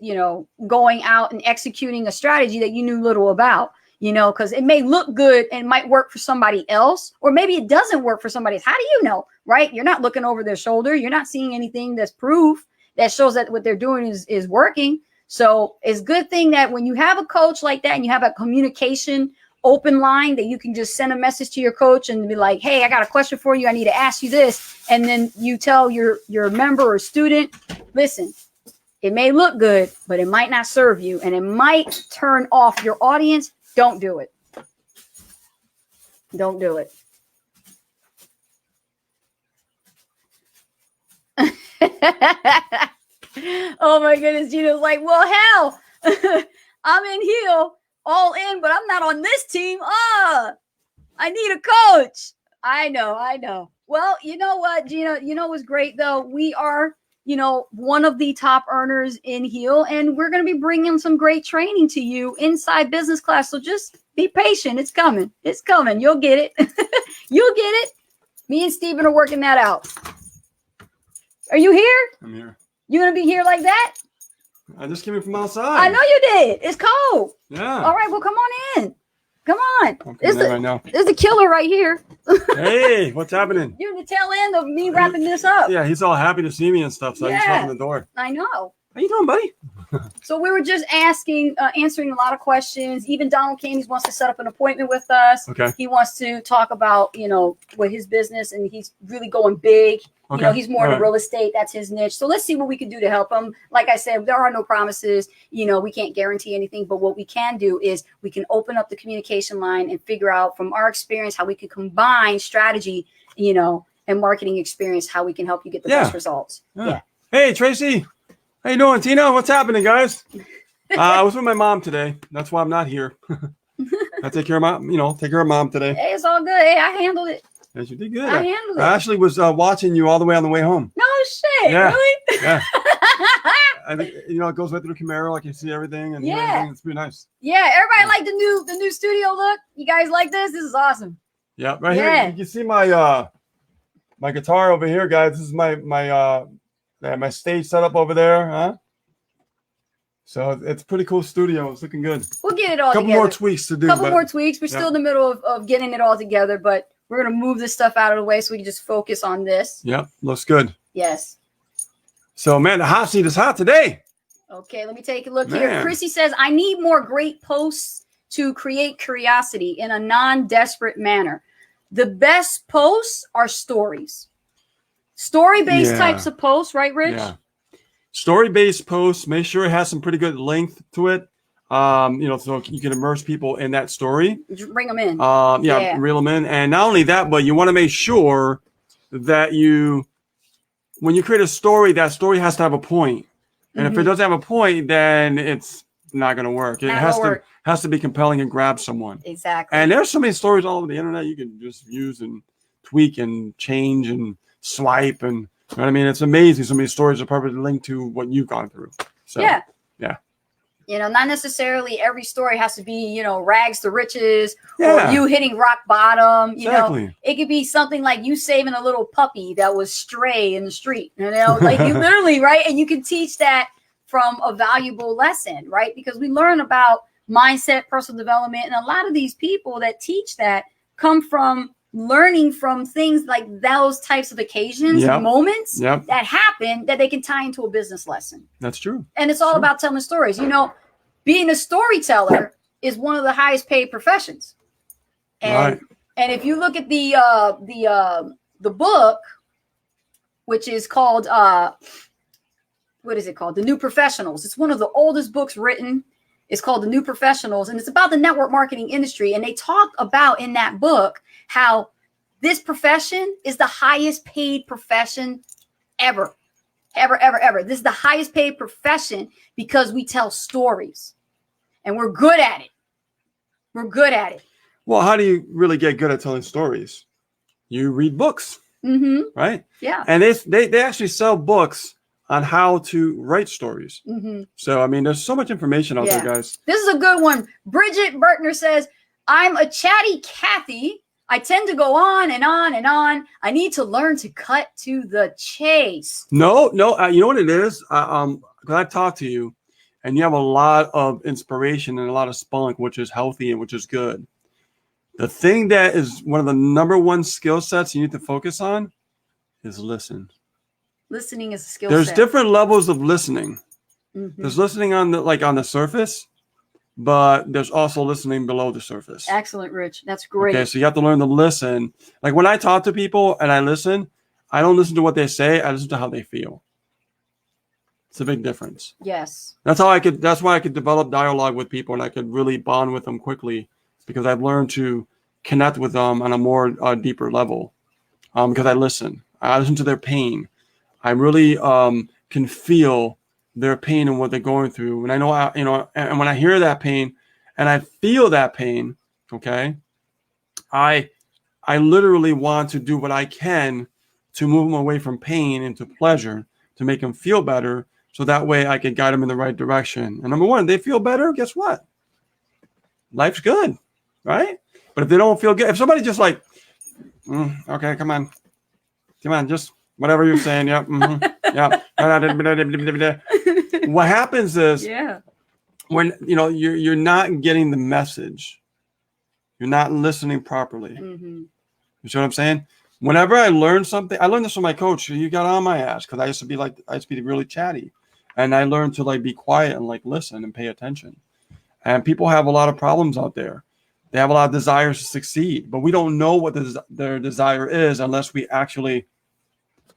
going out and executing a strategy that you knew little about, because it may look good and might work for somebody else, or maybe it doesn't work for somebody else. How do you know, right? You're not looking over their shoulder. You're not seeing anything that's proof that shows that what they're doing is working. So it's a good thing that when you have a coach like that and you have a communication open line, that you can just send a message to your coach and be like, hey, I got a question for you. I need to ask you this. And then you tell your member or student, listen, it may look good, but it might not serve you, and it might turn off your audience. Don't do it. Don't do it. Oh my goodness. Gina's like, well, hell, I'm in Heal. All in, but I'm not on this team. I need a coach. I know. Well, you know what, Gina, what's great though? We are, one of the top earners in Heal, and we're going to be bringing some great training to you inside business class. So just Be patient. It's coming. It's coming. You'll get it. You'll get it. Me and Steven are working that out. Are you here? I'm here. You gonna be here like that? I just came in from outside. I know you did. It's cold. Yeah. All right. Well, come on in. Come on. I'm right now. There's the killer right here. Hey, what's happening? You're the tail end of me wrapping this up. Yeah, he's all happy to see me and stuff, so I just Yeah. opened the door. I know. How you doing, buddy? So we were just answering a lot of questions. Even Donald Keynes wants to set up an appointment with us. Okay. He wants to talk about, what his business, and he's really going big. Okay. He's more All into real estate. That's his niche. So let's see what we can do to help him. Like I said, there are no promises. We can't guarantee anything. But what we can do is we can open up the communication line and figure out from our experience how we can combine strategy, and marketing experience, how we can help you get the best results. Yeah. Hey, Tracy. How you doing, Tina? What's happening, guys? I was with my mom today. That's why I'm not here. I take care of mom today. Hey, it's all good. Hey, I handled it. Yes, you did good. I handled it. I actually was watching you all the way on the way home. No shit. Yeah. Really? Yeah. I think it goes right through the Camaro. I can see everything, and everything. It's pretty nice. Yeah. Everybody like the new studio look. You guys like this? This is awesome. Yeah. Right here. You can see my my guitar over here, guys. This is my stage setup over there, huh? So it's a pretty cool studio. It's looking good. We'll get it all together. together. More tweaks to do. Couple more tweaks. We're still in the middle of getting it all together, but we're going to move this stuff out of the way so we can just focus on this. Yep. Looks good. Yes. So, man, the hot seat is hot today. Okay, let me take a look here. Chrissy says, I need more great posts to create curiosity in a non-desperate manner. The best posts are stories. Story-based types of posts, right, Rich? Yeah. Story-based posts, make sure it has some pretty good length to it. So you can immerse people in that story. Bring them in. Reel them in. And not only that, but you want to make sure that when you create a story, that story has to have a point. And if it doesn't have a point, then it's not going to work. It has to be compelling and grab someone. Exactly. And there's so many stories all over the internet you can just use and tweak and change and swipe, and you know what I mean? It's amazing. So many stories are perfectly linked to what you've gone through. So yeah. Not necessarily every story has to be, rags to riches or you hitting rock bottom. Exactly. It could be something like you saving a little puppy that was stray in the street, like you literally, right? And you can teach that from a valuable lesson, right? Because we learn about mindset, personal development, and a lot of these people that teach that come from learning from things like those types of occasions, moments that happen that they can tie into a business lesson. That's true. And it's all about telling stories. Being a storyteller is one of the highest paid professions. And if you look at the book, which is called what is it called? The New Professionals. It's one of the oldest books written. It's called The New Professionals, and it's about the network marketing industry. And they talk about in that book how this profession is the highest paid profession ever. This is the highest paid profession because we tell stories, and we're good at it. Well, how do you really get good at telling stories? You read books, right? Yeah. And they actually sell books on how to write stories. So, I mean, there's so much information out there, guys. This is a good one. Bridget Bertner says, I'm a chatty Kathy. I tend to go on and on and on. I need to learn to cut to the chase. No, you know what it is? Because I talked to you, and you have a lot of inspiration and a lot of spunk, which is healthy and which is good. The thing that is one of the number one skill sets you need to focus on is listen. Listening is a skill There's set. different levels of listening. There's listening on the surface, but there's also listening below the surface. Excellent, Rich. That's great. Okay, so you have to learn to listen. Like when I talk to people and I listen, I don't listen to what they say. I listen to how they feel. It's a big difference. Yes. That's why I could develop dialogue with people, and I could really bond with them quickly, because I've learned to connect with them on a more deeper level. Because I listen to their pain. I really can feel their pain and what they're going through. And I know, and when I hear that pain and I feel that pain, okay, I literally want to do what I can to move them away from pain into pleasure, to make them feel better, so that way I can guide them in the right direction. And number one, they feel better. Guess what? Life's good. right? But if they don't feel good, if somebody just like, okay, come on, just whatever you're saying, yeah, yeah. What happens is, when you're not getting the message, you're not listening properly. You see what I'm saying? Whenever I learn something, I learned this from my coach. He got on my ass because I used to be really chatty, and I learned to like be quiet and like listen and pay attention. And people have a lot of problems out there. They have a lot of desires to succeed, but we don't know what their desire is unless we actually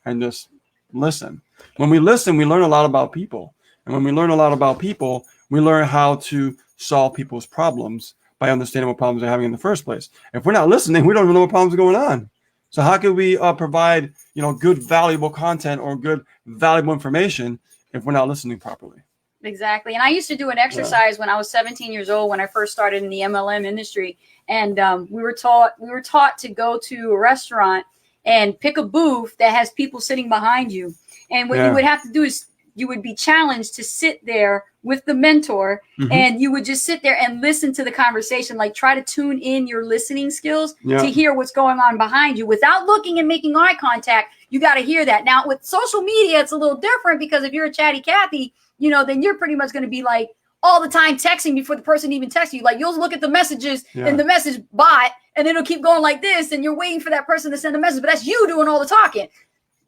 and just listen. When we listen, we learn a lot about people, and when we learn a lot about people, we learn how to solve people's problems by understanding what problems they're having in the first place. If we're not listening, we don't even know what problems are going on. So how can we provide, good, valuable content or good, valuable information if we're not listening properly? Exactly. And I used to do an exercise when I was 17 years old, when I first started in the MLM industry. And we were taught to go to a restaurant and pick a booth that has people sitting behind you. And what you would have to do is you would be challenged to sit there with the mentor, and you would just sit there and listen to the conversation, like try to tune in your listening skills to hear what's going on behind you without looking and making eye contact. You got to hear that. Now with social media, it's a little different, because if you're a chatty Cathy, then you're pretty much going to be like all the time texting before the person even texts you. Like, you'll look at the messages in the message bot, and it'll keep going like this, and you're waiting for that person to send a message, but that's you doing all the talking.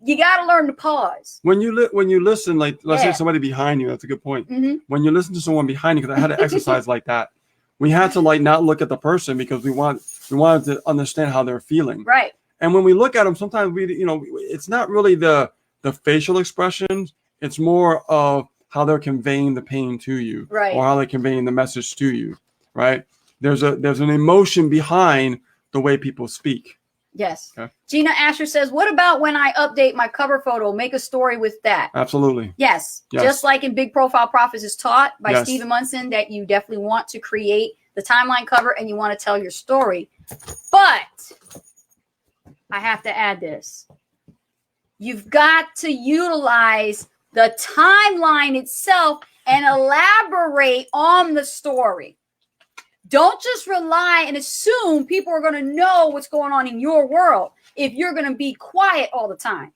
You got to learn to pause. When you listen, like let's say somebody behind you, that's a good point. When you listen to someone behind you, because I had to exercise like that, we had to like not look at the person, because we wanted to understand how they're feeling. Right. And when we look at them, sometimes it's not really the facial expressions. It's more of how they're conveying the pain to you, right, or how they're conveying the message to you, right? There's an emotion behind the way people speak. Yes. Okay. Gina Asher says, what about when I update my cover photo, make a story with that? Absolutely. Yes. Just like in Big Profile Profits is taught by Stephen Munson, that you definitely want to create the timeline cover and you want to tell your story. But I have to add this. You've got to utilize the timeline itself and elaborate on the story. Don't just rely and assume people are going to know what's going on in your world if you're going to be quiet all the time.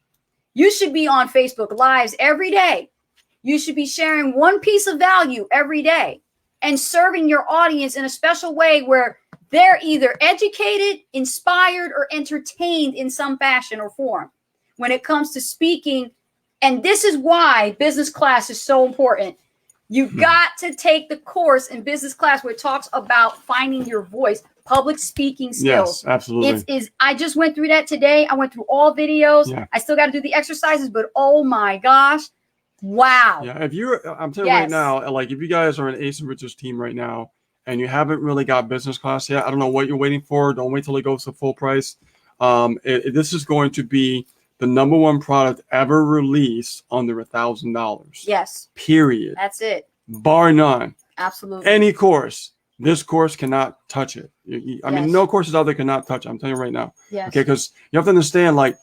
You should be on Facebook Lives every day. You should be sharing one piece of value every day and serving your audience in a special way where they're either educated, inspired, or entertained in some fashion or form when it comes to speaking. And this is why business class is so important. You've got to take the course in business class where it talks about finding your voice, public speaking skills. Yes, absolutely. I just went through that today. I went through all videos. Yeah. I still got to do the exercises, but oh my gosh. Wow. Yeah. I'm telling you right now, like if you guys are an Ace and Richards team right now and you haven't really got business class yet, I don't know what you're waiting for. Don't wait till it goes to full price. This is going to be the #1 product ever released under $1,000. Yes. Period. That's it. Bar none. Absolutely. Any course. This course cannot touch it. I mean, no courses out there cannot touch it. I'm telling you right now. Yes. Okay, because you have to understand, like,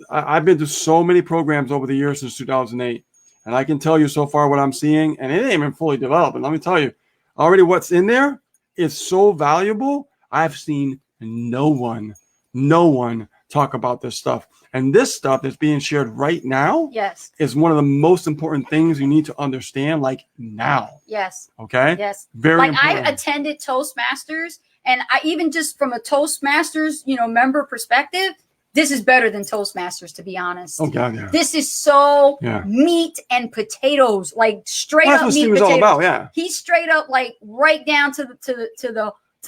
I've been to so many programs over the years since 2008, and I can tell you so far what I'm seeing, and it ain't even fully developed. And let me tell you, already what's in there is so valuable. I've seen no one talk about this stuff. And this stuff that's being shared right now is one of the most important things you need to understand, like now. Yes. Okay? Yes. Very important. I attended Toastmasters, and I even just from a Toastmasters, member perspective, this is better than Toastmasters, to be honest. Oh, God, yeah. This is so meat and potatoes, like straight up meat and potatoes. All about, yeah. He's straight up like right down to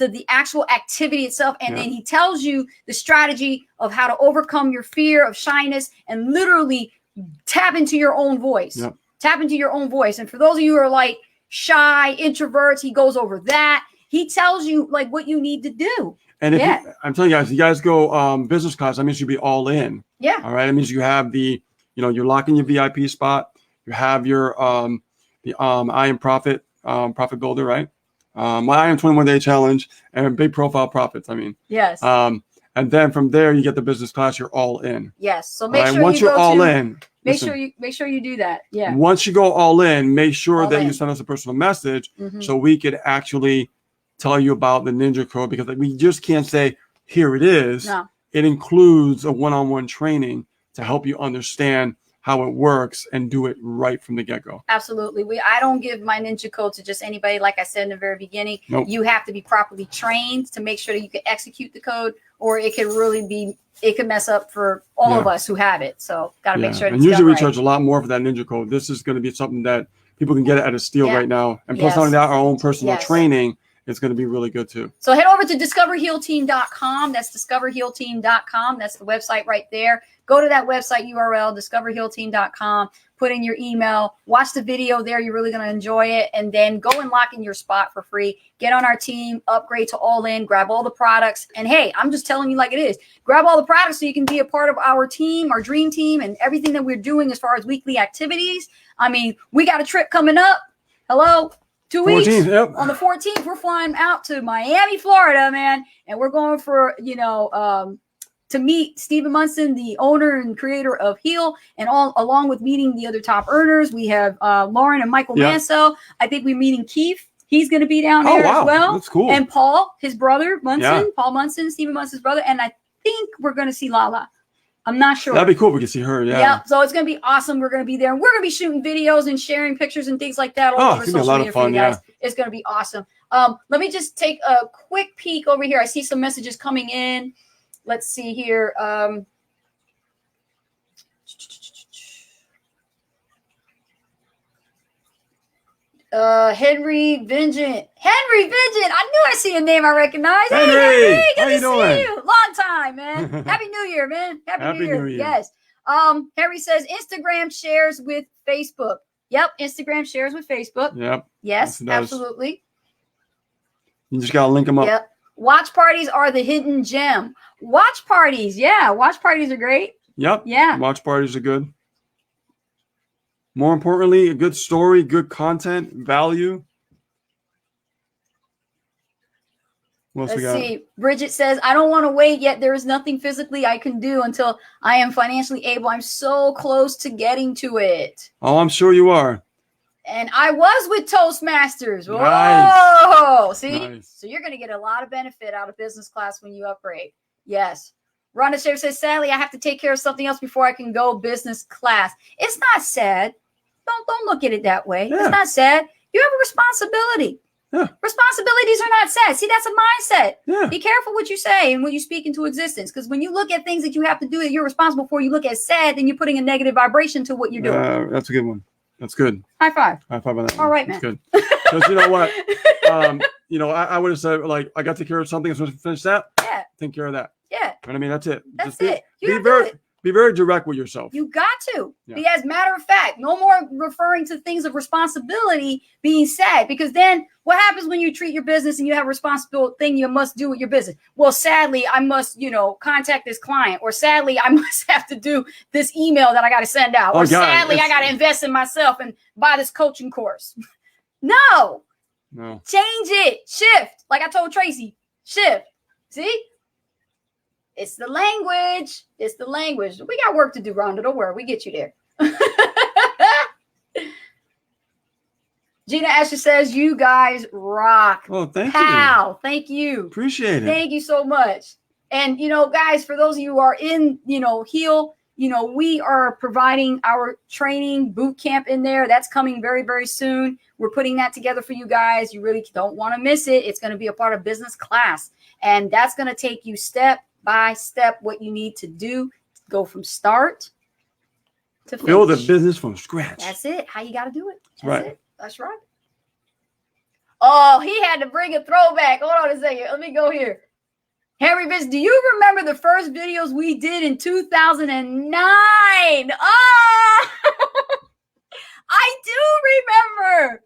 the actual activity itself. And then he tells you the strategy of how to overcome your fear of shyness and literally tap into your own voice. Yep. Tap into your own voice. And for those of you who are like shy introverts, he goes over that. He tells you like what you need to do. And if I'm telling you guys, you guys go business class, that means you'll be all in. Yeah. All right. That means you have you're locking your VIP spot. You have your I Am Profit Builder, right? My I Am 21-Day Challenge and Big Profile Profits. I mean, yes. And then from there you get the business class. You're all in. Yes. So make sure once you're all in, make sure you do that. Yeah. Once you go all in, make sure that you send us a personal message so we could actually tell you about the Ninja Code, because we just can't say, here it is. No. It includes a one-on-one training to help you understand how it works and do it right from the get-go. Absolutely. I don't give my Ninja Code to just anybody. Like I said in the very beginning, Nope. You have to be properly trained to make sure that you can execute the code, or it could really be, it could mess up for all of us who have it. So got to make sure. And usually we charge a lot more for that Ninja Code. This is going to be something that people can get at a steal right now. And plus, on that, our own personal training is going to be really good too. So head over to discoverhealteam.com. That's discoverhealteam.com. That's the website right there. Go to that website URL, discoverhealteam.com. Put in your email. Watch the video there. You're really going to enjoy it. And then go and lock in your spot for free. Get on our team. Upgrade to All In. Grab all the products. And hey, I'm just telling you like it is. Grab all the products so you can be a part of our team, our dream team, and everything that we're doing as far as weekly activities. I mean, we got a trip coming up. Hello? 2 weeks. 14th, yep. On the 14th, we're flying out to Miami, Florida, man. And we're going for, to meet Stephen Munson, the owner and creator of Heal, and along with meeting the other top earners. We have Lauren and Michael Mansell. I think we're meeting Keith. He's going to be down there as well. That's cool. And Paul, his brother, Munson, Paul Munson, Stephen Munson's brother. And I think we're going to see Lala. I'm not sure. That'd be cool if we could see her. Yeah. So it's going to be awesome. We're going to be there. And we're going to be shooting videos and sharing pictures and things like that all over social media for you guys. It's going to be awesome. Let me just take a quick peek over here. I see some messages coming in. Let's see here. Henry Vengeant. I knew I see a name I recognize. Henry, hey, Henry, good to doing? see you. Long time, man. Happy New Year, man. Happy New Year. Yes. Henry says Instagram shares with Facebook. Yep, Instagram shares with Facebook. Yep. Yes, absolutely. You just gotta link them up. Yep. Watch parties are the hidden gem. Watch parties, watch parties are great. Yep. Yeah. Watch parties are good. More importantly, a good story, good content, value. What else we got? Let's see. Bridget says, I don't want to wait yet. There is nothing physically I can do until I am financially able. I'm so close to getting to it. Oh, I'm sure you are. And I was with Toastmasters. Whoa. Nice. See? Nice. So you're going to get a lot of benefit out of business class when you upgrade. Yes. Rhonda Schaefer says, sadly, I have to take care of something else before I can go business class. It's not sad. Don't look at it that way. Yeah. It's not sad. You have a responsibility. Yeah. Responsibilities are not sad. See, that's a mindset. Yeah. Be careful what you say and when you speak into existence. Because when you look at things that you have to do that you're responsible for, you look at sad, then you're putting a negative vibration to what you're doing. That's a good one. That's good. High five. High five on that. All right, man. That's good. Because you know what? I would have said, like, I got to take care of something. I'm supposed to finish that. Yeah. Take care of that. Yeah. But I mean, that's it. That's it. Be very direct with yourself. You got to. Yeah. Be as matter of fact. No more referring to things of responsibility being sad. Because then what happens when you treat your business and you have a responsible thing you must do with your business? Well, sadly, I must, contact this client. Or sadly, I must have to do this email that I got to send out. Or sadly, I got to invest in myself and buy this coaching course. No. Change it. Shift. Like I told Tracy. Shift. See? It's the language. It's the language. We got work to do, Rhonda. Don't worry. We get you there. Gina Asher says, you guys rock. Oh, thank you. Thank you. Appreciate it. Thank you so much. And, guys, for those of you who are in, Heal, we are providing our training boot camp in there. That's coming very, very soon. We're putting that together for you guys. You really don't want to miss it. It's going to be a part of business class. And that's going to take you step by step what you need to do. Go from start to finish. Build a business from scratch. That's it. How you got to do it. That's right. It. That's right. Oh, he had to bring a throwback. Hold on a second. Let me go here. Henry Vince, do you remember the first videos we did in 2009? Oh, I do remember.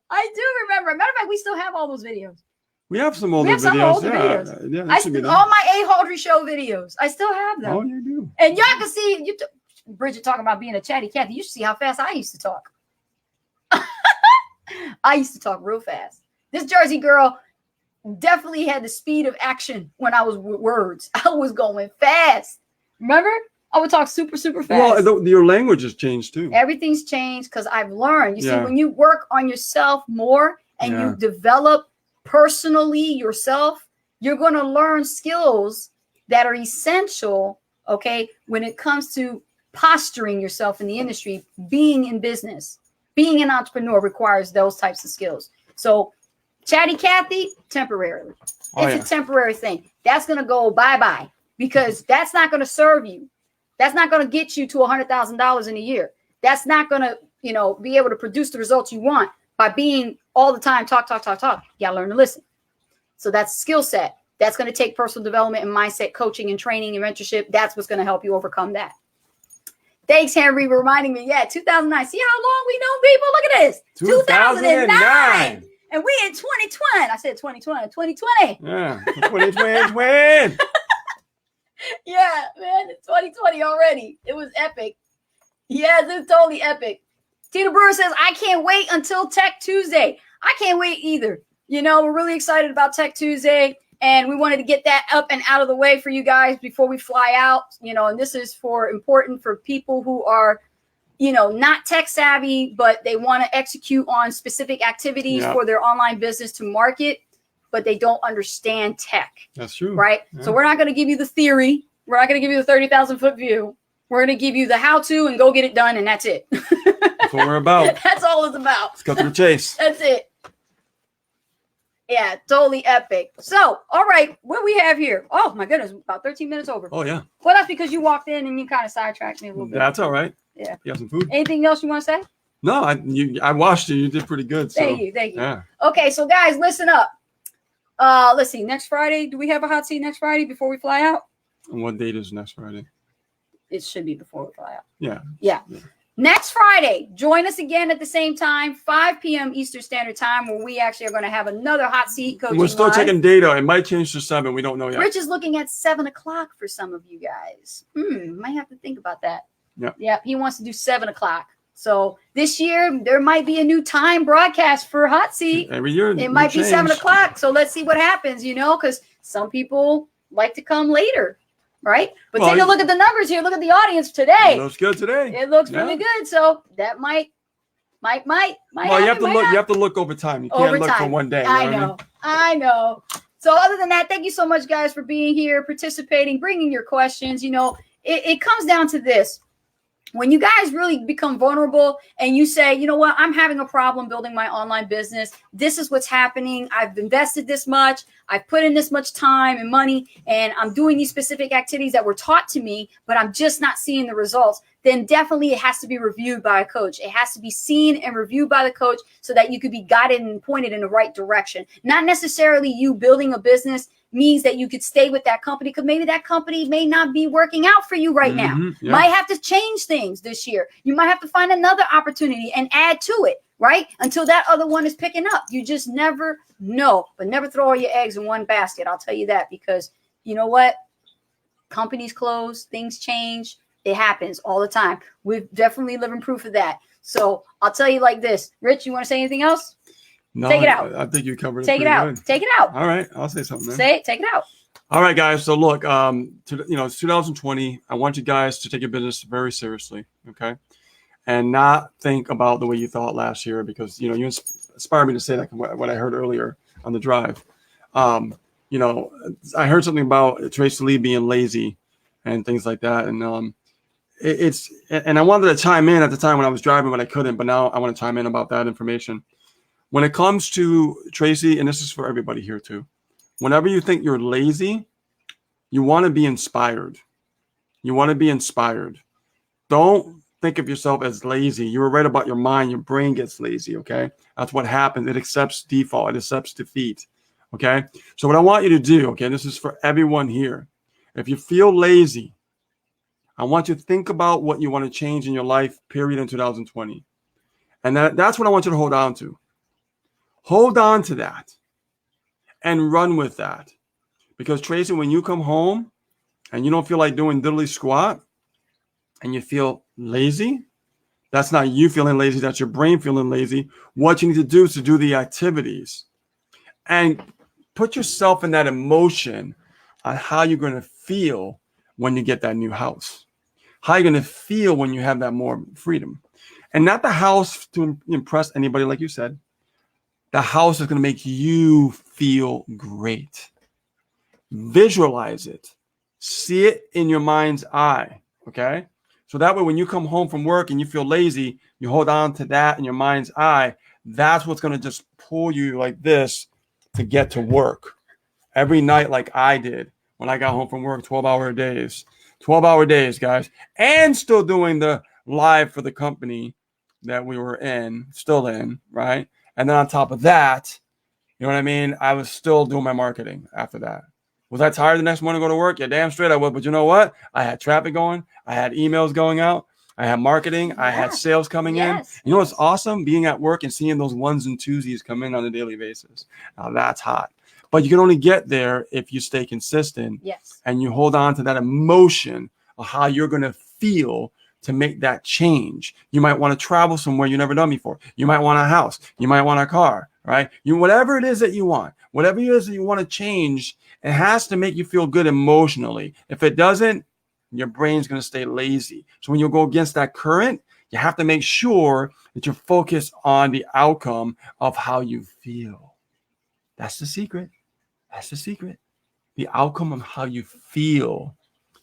Matter of fact, we still have all those videos. We have some older videos. Yeah, all my A. Haldry Show videos. I still have them. Oh, you do. And y'all can see Bridget talking about being a chatty Cathy. You should see how fast I used to talk. I used to talk real fast. This Jersey girl definitely had the speed of action when I was with words. I was going fast. Remember? I would talk super, super fast. Well, your language has changed too. Everything's changed because I've learned. You see, when you work on yourself more and you develop personally yourself, you're going to learn skills that are essential, okay, when it comes to posturing yourself in the industry. Being in business, being an entrepreneur requires those types of skills. So Chatty Cathy, temporarily. It's a temporary thing. That's going to go bye-bye, because that's not going to serve you. That's not going to get you to $100,000 in a year. That's not going to, be able to produce the results you want by being all the time talk. You got to learn to listen. So that's skill set. That's going to take personal development and mindset coaching and training and mentorship. That's what's going to help you overcome that. Thanks, Henry, for reminding me. Yeah, 2009. See how long we know people? Look at this. 2009. And we in 2020. I said 2020. 2020. Yeah, 2020. Yeah, man, it's 2020 already. It was epic. Yes, it's totally epic. Tina Brewer says, I can't wait until Tech Tuesday. I can't wait either. We're really excited about Tech Tuesday, and we wanted to get that up and out of the way for you guys before we fly out. And this is important for people who are, not tech savvy, but they want to execute on specific activities for their online business to market, but they don't understand tech. That's true. Right? Yeah. So we're not going to give you the theory. We're not going to give you the 30,000 foot view. We're going to give you the how-to and go get it done, and that's it. That's what we're about. That's all it's about. Let's go through the chase. That's it. Yeah, totally epic. So, all right, what we have here? Oh, my goodness, about 13 minutes over. Oh, yeah. Well, that's because you walked in and you kind of sidetracked me a little bit. That's all right. Yeah. You got some food? Anything else you want to say? No, I watched you. You did pretty good. So. Thank you. Yeah. Okay, so guys, listen up. Let's see. Next Friday, do we have a hot seat next Friday before we fly out? And what date is next Friday? It should be before we fly out. Yeah. Next Friday, join us again at the same time, 5 p.m. Eastern Standard Time, where we actually are going to have another hot seat coaching. We're still live. Taking data. It might change to 7. We don't know yet. Rich is looking at 7 o'clock for some of you guys. Might have to think about that. Yeah. He wants to do 7 o'clock. So this year, there might be a new time broadcast for hot seat. Every year. It might be 7 o'clock. So let's see what happens, because some people like to come later. Right? But take a look at the numbers here. Look at the audience today. It looks good today. It looks really good. So that might. Well, you have to look. You have to look over time. You can't look for one day. I know. So other than that, thank you so much, guys, for being here, participating, bringing your questions. It comes down to this. When you guys really become vulnerable and you say, you know what, I'm having a problem building my online business. This is what's happening. I've invested this much. I've put in this much time and money, and I'm doing these specific activities that were taught to me, but I'm just not seeing the results. Then definitely it has to be reviewed by a coach. It has to be seen and reviewed by the coach so that you could be guided and pointed in the right direction. Not necessarily you building a business means that you could stay with that company, because maybe that company may not be working out for you right now. Yeah. Might have to change things this year. You might have to find another opportunity and add to it, right? Until that other one is picking up. You just never know. But never throw all your eggs in one basket. I'll tell you that, because you know what? Companies close, things change. It happens all the time. We're definitely living proof of that. So I'll tell you like this. Rich, you want to say anything else? No, take it out. I think you covered it. Take it out. Good. Take it out. All right. I'll say something then. Say it. Take it out. All right, guys. So look, it's 2020. I want you guys to take your business very seriously, okay? And not think about the way you thought last year, because, you inspired me to say that, what I heard earlier on the drive. I heard something about Tracy Lee being lazy and things like that. And and I wanted to chime in at the time when I was driving, but I couldn't. But now I want to chime in about that information. When it comes to Tracy, and this is for everybody here too, whenever you think you're lazy, you want to be inspired. You want to be inspired. Don't think of yourself as lazy. You were right about your mind. Your brain gets lazy, okay? That's what happens. It accepts default. It accepts defeat, okay? So what I want you to do, okay, this is for everyone here. If you feel lazy, I want you to think about what you want to change in your life, period, in 2020. And that's what I want you to hold on to. Hold on to that and run with that. Because Tracy, when you come home and you don't feel like doing diddly squat and you feel lazy, that's not you feeling lazy. That's your brain feeling lazy. What you need to do is to do the activities and put yourself in that emotion on how you're going to feel when you get that new house, how you're going to feel when you have that more freedom. And not the house to impress anybody, like you said. The house is going to make you feel great. Visualize it. See it in your mind's eye. Okay? So that way, when you come home from work and you feel lazy, you hold on to that in your mind's eye. That's what's going to just pull you like this to get to work every night, like I did when I got home from work, 12-hour days. 12-hour days, guys. And still doing the live for the company that we were still in, right? And then on top of that, you know what I mean? I was still doing my marketing after that. Was I tired the next morning to go to work? Yeah, damn straight I was. But you know what? I had traffic going. I had emails going out. I had marketing. I had sales coming in. You know what's awesome? Being at work and seeing those ones and twosies come in on a daily basis. Now that's hot. But you can only get there if you stay consistent. Yes. And you hold on to that emotion of how you're going to feel to make that change. You might want to travel somewhere you've never done before. You might want a house. You might want a car, right? Whatever it is that you want, whatever it is that you want to change, it has to make you feel good emotionally. If it doesn't, your brain's going to stay lazy. So when you go against that current, you have to make sure that you're focused on the outcome of how you feel. That's the secret. That's the secret. The outcome of how you feel,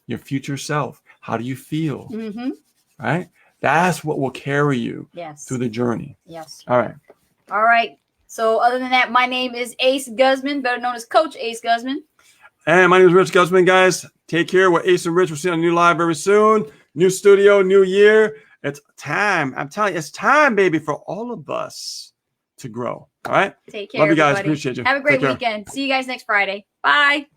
your future self. How do you feel? Mm-hmm. Right? That's what will carry you through the journey. Yes. All right. All right. So other than that, my name is Ace Guzman, better known as Coach Ace Guzman. And my name is Rich Guzman, guys. Take care. We're Ace and Rich. We'll see you on a new live very soon. New studio, new year. It's time. I'm telling you, it's time, baby, for all of us to grow. All right? Take care, Love you guys. everybody. Appreciate you. Have a great weekend. See you guys next Friday. Bye.